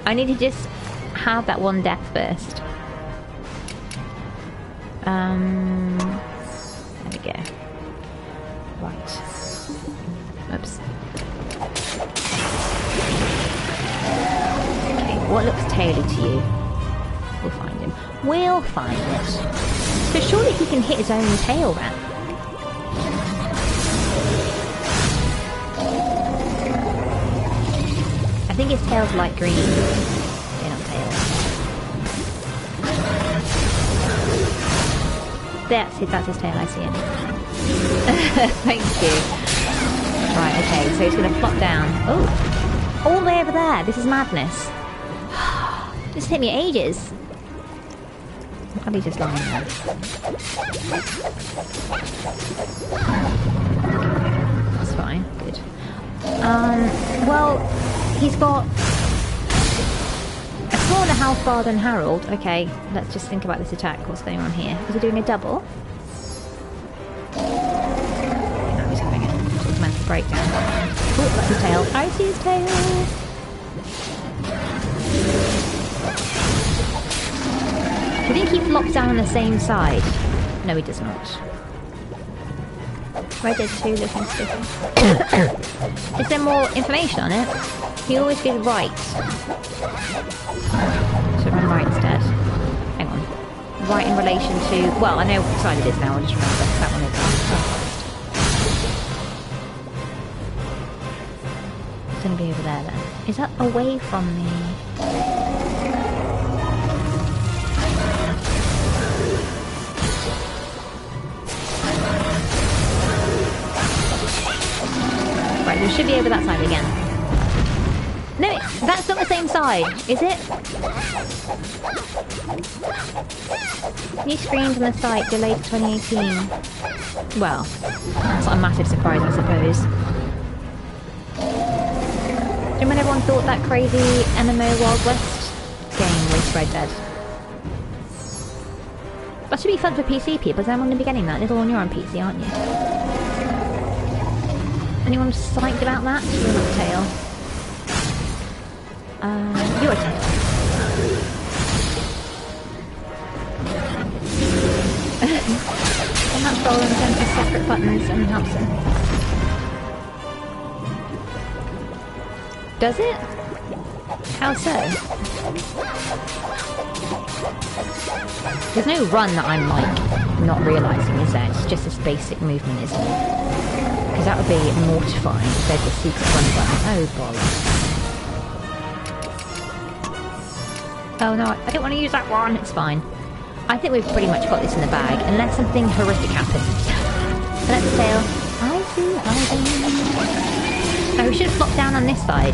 I need to just have that one death first. There we go. Right. Oops. Okay, what looks taily to you? We'll find him. We'll find it. So surely he can hit his own tail then. I think his tail's light green. Okay, not tail. That's his tail, I see it. Thank you. Right, okay, so he's going to flop down. Oh! All the way over there! This is madness. This took me ages. I'll be just lying there. That's fine, good. Well, he's got a smaller health bar than Harold. Okay, let's just think about this attack. What's going on here? Is he doing a double? No, he's having a sort of mental breakdown. Oh, that's his tail. I see his tail! Do you think he flops down on the same side? No, he does not. Red Dead 2 looking sticky. Is there more information on it? He always goes right. So run right instead. Hang on. Right in relation to... Well, I know which side it is now, I'll just remember. That one is It's going to be over there then. Is that away from the... Right, we should be over that side again. No, that's not the same side, is it? New screens on the site, delayed to 2018. Well, that's not a massive surprise, I suppose. Do you remember everyone thought that crazy MMO Wild West game was Red Dead? That should be fun for PC people, because I'm going to be getting that. Little one, you're on PC, aren't you? Anyone psyched about that? You're not tail. You're a tail. And that's all in terms of separate buttons and helps it. Does it? How so? There's no run that I'm like not realising, is there? It's just this basic movement, isn't it? Because that would be mortifying if there's a secret run button. Oh bollocks. Oh no, I don't want to use that one. It's fine. I think we've pretty much got this in the bag, unless something horrific happens. Let's sail. I see hiding. Oh, we should have flopped down on this side.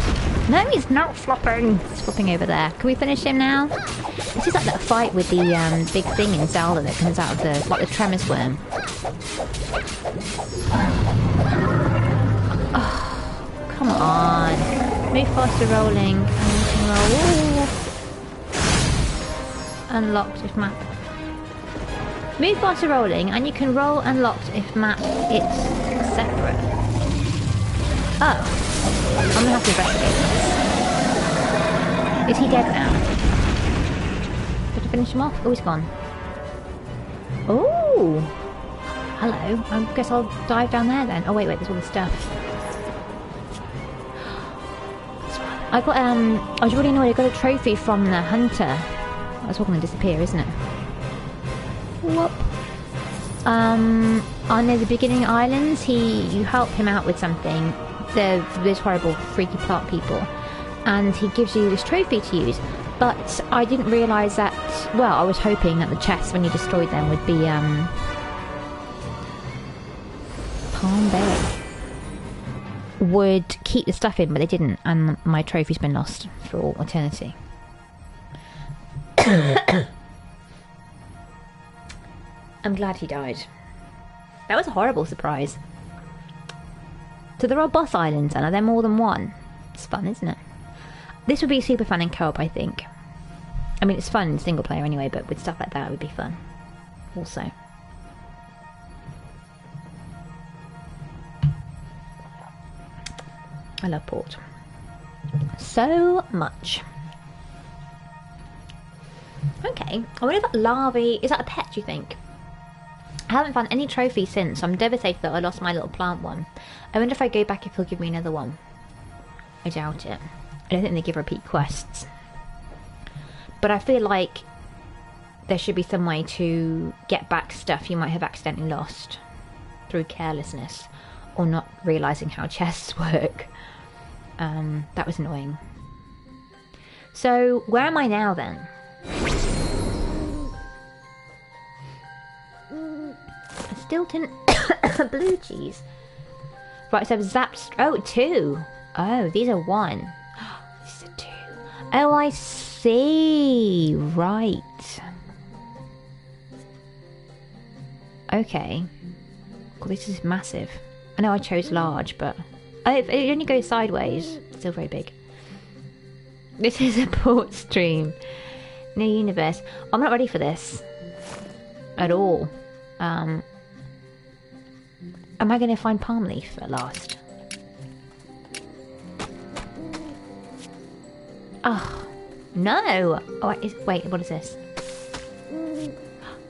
No, he's not flopping. He's flopping over there. Can we finish him now? This is like that fight with the big thing in Zelda that comes out of the, like the Tremors worm. Oh, come on. Move faster rolling. And you can roll. Ooh. Unlocked if map. Move faster rolling, and you can roll unlocked if map it's separate. Oh. I'm gonna have to investigate this. Is he dead now? Did I finish him off? Oh, he's gone. Oh! Hello. I guess I'll dive down there then. Oh wait, there's all the stuff. I got, I was really annoyed. I got a trophy from the hunter. That's all gonna disappear, isn't it? Whoop. On the beginning islands, you help him out with something. Those horrible freaky plant people, and he gives you this trophy to use, but I didn't realise that, well, I was hoping that the chests when you destroyed them would be Palm Bay would keep the stuff in, but they didn't, and my trophy's been lost for all eternity. I'm glad he died. That was a horrible surprise. So there are boss islands, and are there more than one? It's fun, isn't it? This would be super fun in co-op, I think. I mean, it's fun in single player anyway, but with stuff like that it would be fun. Also. I love port. So much. Okay. I wonder if that larvae... Is that a pet, do you think? I haven't found any trophies since, so I'm devastated that I lost my little plant one. I wonder if I go back if he'll give me another one. I doubt it. I don't think they give repeat quests. But I feel like there should be some way to get back stuff you might have accidentally lost through carelessness or not realising how chests work. That was annoying. So, where am I now then? Stilton blue cheese. Right, so I've zapped... Oh, 2. Oh, these are 1. These are 2. Oh, I see. Right. Okay. Well, this is massive. I know I chose large, but... Oh, it only goes sideways. It's still very big. This is a port stream. New universe. I'm not ready for this. At all. Am I going to find palm leaf at last? Oh, no! Oh, wait, what is this?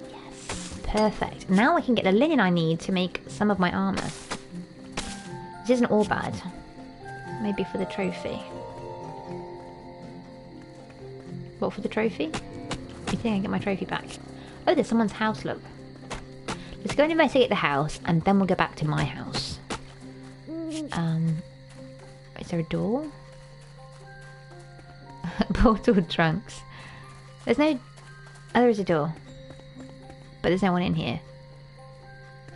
Yes, perfect. Now I can get the linen I need to make some of my armour. This isn't all bad. Maybe for the trophy. What, for the trophy? You think I can get my trophy back? Oh, there's someone's house, look. Let's go and investigate the house, and then we'll go back to my house. Is there a door? Portal trunks. There's no... Oh, there is a door. But there's no one in here.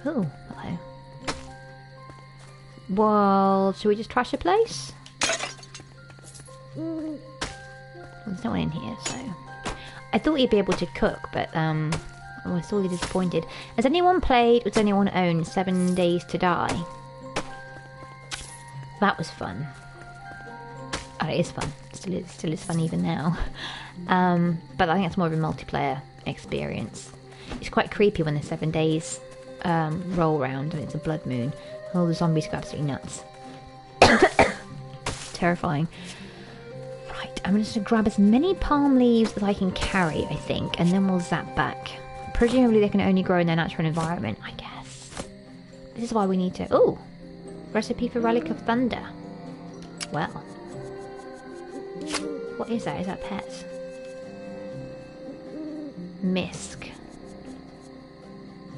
Oh, hello. Well, should we just trash the place? Well, there's no one in here, so... I thought you'd be able to cook, but, I was sorely disappointed. Has anyone played, or does anyone own 7 Days to Die? That was fun. Oh, it is fun. Still is fun even now. But I think it's more of a multiplayer experience. It's quite creepy when the 7 days roll round and it's a blood moon. All the zombies go absolutely nuts. Terrifying. Right, I'm just going to grab as many palm leaves as I can carry, I think, and then we'll zap back. Presumably they can only grow in their natural environment, I guess. This is why we need to... Ooh! Recipe for Relic of Thunder. Well. What is that? Is that pets? Misk.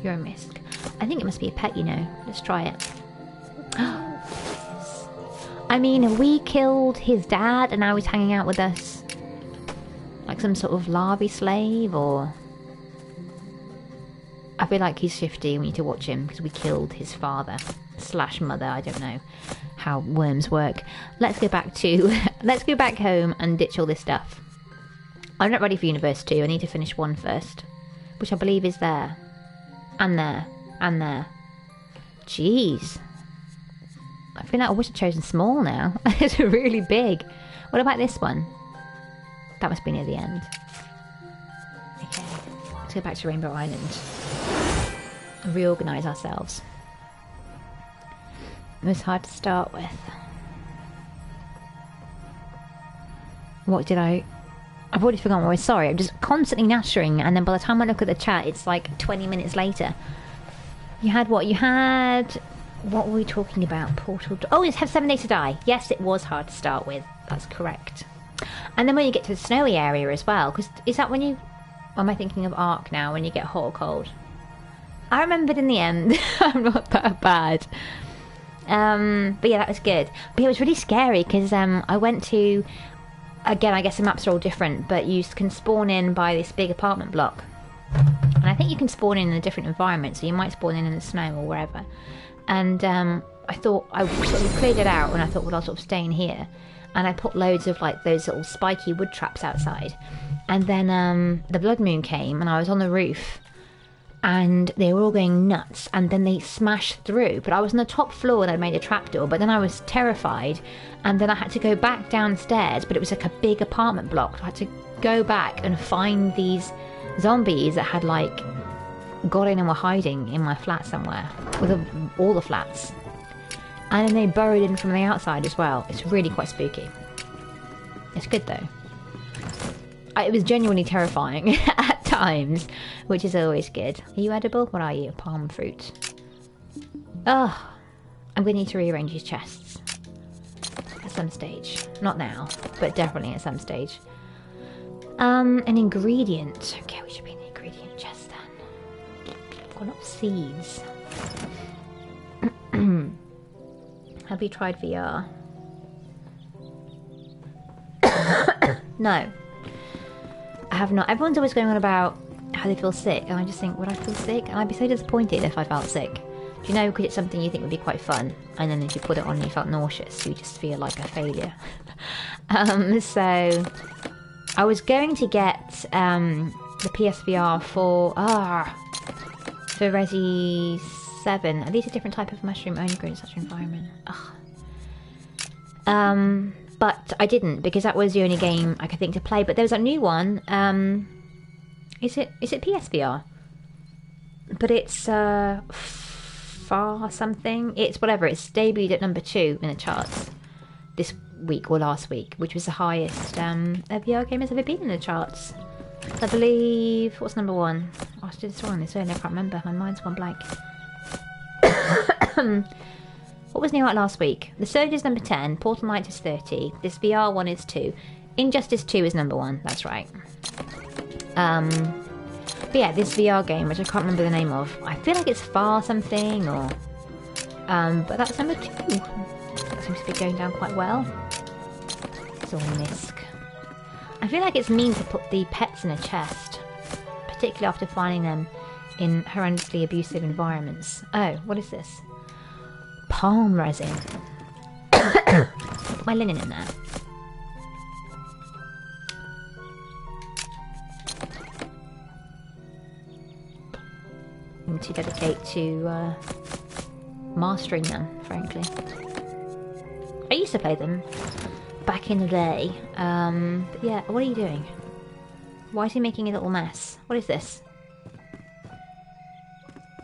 You're a misk. I think it must be a pet, you know. Let's try it. I mean, we killed his dad and now he's hanging out with us. Like some sort of larvae slave, or... I feel like he's shifty. We need to watch him because we killed his father / mother. I don't know how worms work. Let's go back to... let's go back home and ditch all this stuff. I'm not ready for Universe 2. I need to finish 1 first. Which I believe is there. And there. And there. Jeez. I feel like I wish I'd chosen small now. It's really big. What about this one? That must be near the end. Okay. Let's go back to Rainbow Island. And reorganise ourselves. It was hard to start with. What did I... I've already forgotten what I was. Sorry, I'm just constantly nattering, and then by the time I look at the chat, it's like 20 minutes later. You had what? You had... What were we talking about? Portal... Oh, it's have 7 days to die. Yes, it was hard to start with. That's correct. And then when you get to the snowy area as well, because is that when you... Or am I thinking of Ark now, when you get hot or cold? I remembered in the end. I'm not that bad. But yeah, that was good. But it was really scary, because I went to... Again, I guess the maps are all different, but you can spawn in by this big apartment block. And I think you can spawn in a different environment, so you might spawn in the snow or wherever. And I thought, I sort of cleared it out, and I thought, well, I'll sort of stay in here. And I put loads of, like, those little spiky wood traps outside. And then the blood moon came, and I was on the roof. And they were all going nuts, and then they smashed through. But I was on the top floor and I'd made a trapdoor, but then I was terrified, and then I had to go back downstairs, but it was like a big apartment block. So I had to go back and find these zombies that had like got in and were hiding in my flat somewhere, with all the flats. And then they burrowed in from the outside as well. It's really quite spooky. It's good though. It was genuinely terrifying at times, which is always good. Are you edible? What are you? Palm fruit. Oh, I'm going to need to rearrange these chests at some stage. Not now, but definitely at some stage. An ingredient. Okay, we should be in the ingredient chest then. I've got enough seeds. Have you tried VR? No. I have not. Everyone's always going on about how they feel sick, and I just think, would I feel sick? And I'd be so disappointed if I felt sick. Do you know, because it's something you think would be quite fun, and then if you put it on and you felt nauseous, you just feel like a failure. So I was going to get the PSVR for Resi 7. Are these a different type of mushroom only grown in such an environment? Ugh. But I didn't, because that was the only game I could think to play. But there was a new one. Is it PSVR? But it's far something. It's whatever. It's debuted at number 2 in the charts this week or last week, which was the highest a VR game has ever been in the charts. I believe, what's number 1? I did this wrong this earlier. I can't remember. My mind's gone blank. What was new out last week? The Surge is number 10, Portal Knight is 30, this VR one is 2, Injustice 2 is number 1, that's right. But yeah, this VR game, which I can't remember the name of, I feel like it's Far something, or... but that's number 2. That seems to be going down quite well. It's all Misk. I feel like it's mean to put the pets in a chest, particularly after finding them in horrendously abusive environments. Oh, what is this? Palm resin. Put my linen in there. I'm too dedicate to mastering them, frankly. I used to play them back in the day. But yeah, what are you doing? Why is he making a little mess? What is this?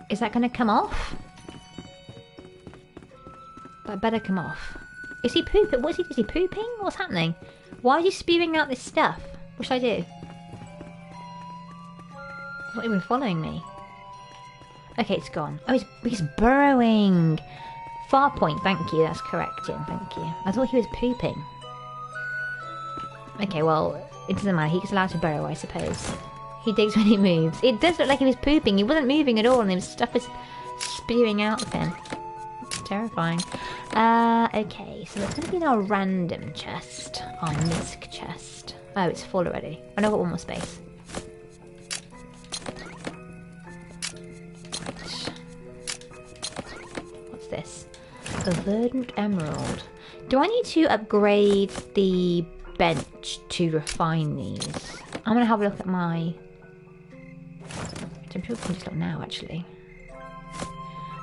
Is that going to come off? That better come off. Is he pooping? What is he? Is he pooping? What's happening? Why is he spewing out this stuff? What should I do? He's not even following me. Okay, it's gone. Oh, he's burrowing. Far point, thank you. That's correct, Jim. Thank you. I thought he was pooping. Okay, well, it doesn't matter. He's allowed to burrow, I suppose. He digs when he moves. It does look like he was pooping. He wasn't moving at all, and his stuff is spewing out of him. It's terrifying. Okay, so there's going to be our random chest. Our misc chest. Oh, it's full already. I know I've got one more space. What's this? A verdant emerald. Do I need to upgrade the bench to refine these? I'm going to have a look at my... I'm sure we can just look now, actually.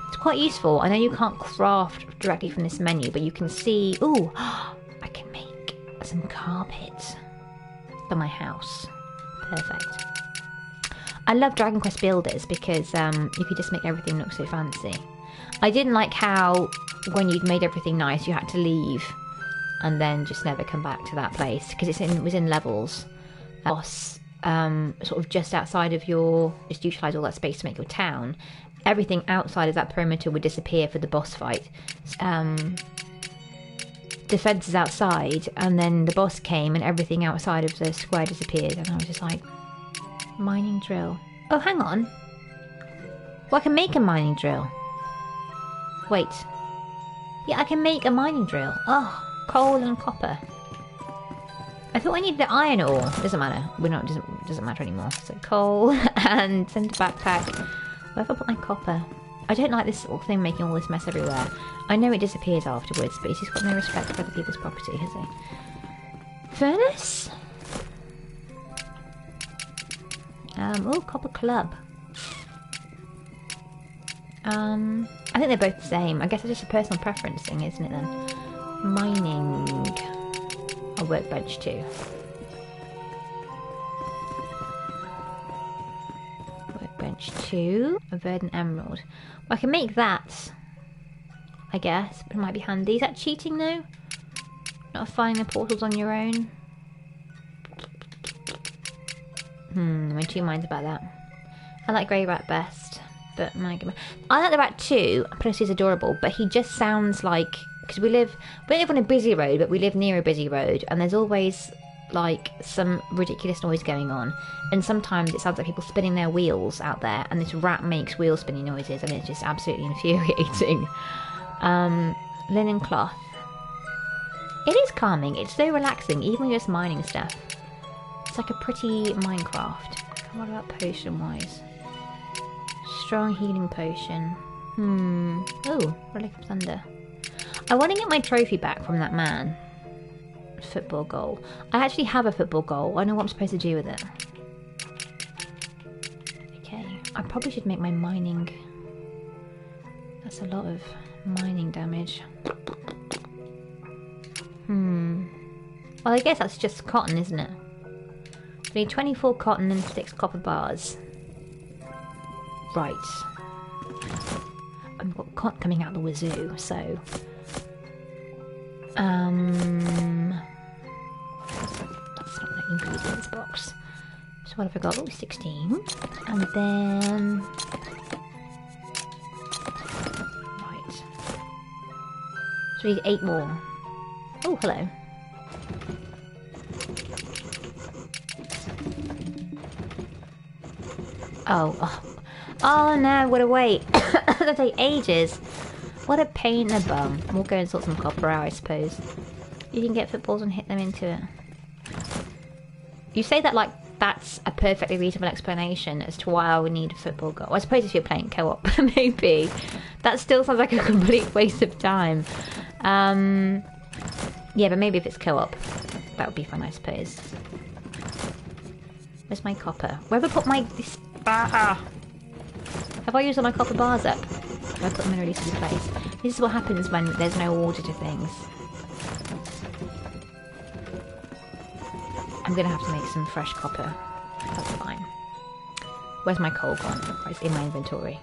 It's quite useful. I know you can't craft directly from this menu, but you can see... Ooh! I can make some carpet for my house. Perfect. I love Dragon Quest builders because you could just make everything look so fancy. I didn't like how when you'd made everything nice, you had to leave and then just never come back to that place because it was in levels. Boss, sort of just outside of your, just utilise all that space to make your town. Everything outside of that perimeter would disappear for the boss fight. Defences outside, and then the boss came and everything outside of the square disappeared, and I was just like, mining drill. Oh, hang on. Well, I can make a mining drill. Wait. Yeah, I can make a mining drill. Oh, coal and copper. I thought I needed the iron ore. Doesn't matter. Doesn't matter anymore. So coal and send a backpack. Where have I put my copper? I don't like this little thing making all this mess everywhere. I know it disappears afterwards, but he's just got no respect for other people's property, has he? Furnace? Oh, copper club. I think they're both the same. I guess it's just a personal preference thing, isn't it then? Mining. A workbench too. Workbench 2. A verdant emerald. Well, I can make that, I guess, but it might be handy. Is that cheating though? Not finding the portals on your own? I'm in two minds about that. I like Grey Rat best, but I like the rat too. Plus he's adorable, but he just sounds like, because we live on a busy road, but we live near a busy road, and there's always like some ridiculous noise going on, and sometimes it sounds like people spinning their wheels out there, and this rat makes wheel spinning noises, and it's just absolutely infuriating. Linen cloth. It is calming. It's so relaxing, even when you're just mining stuff. It's like a pretty Minecraft. What about potion-wise? Strong healing potion. Oh, Relic of Thunder. I want to get my trophy back from that man. Football goal. I actually have a football goal. I know what I'm supposed to do with it. Okay. I probably should make my mining... That's a lot of mining damage. Well, I guess that's just cotton, isn't it? We need 24 cotton and 6 copper bars. Right. I've got cotton coming out the wazoo, so... That's not the ingredients box. So what have I got? Oh, 16. And then... Right. So we need 8 more. Oh, hello. Oh no, what a wait. That'll take ages. What a pain in the bum. We'll go and sort some copper out, I suppose. You can get footballs and hit them into it. You say that like that's a perfectly reasonable explanation as to why I would need a football goal. I suppose if you're playing co-op, maybe. That still sounds like a complete waste of time. Yeah, but maybe if it's co-op, that would be fun, I suppose. Where's my copper? Where have I put my... Have I used all my copper bars up? Have I put them in a really silly place? This is what happens when there's no order to things. I'm going to have to make some fresh copper. That's fine. Where's my coal gone? It's in my inventory.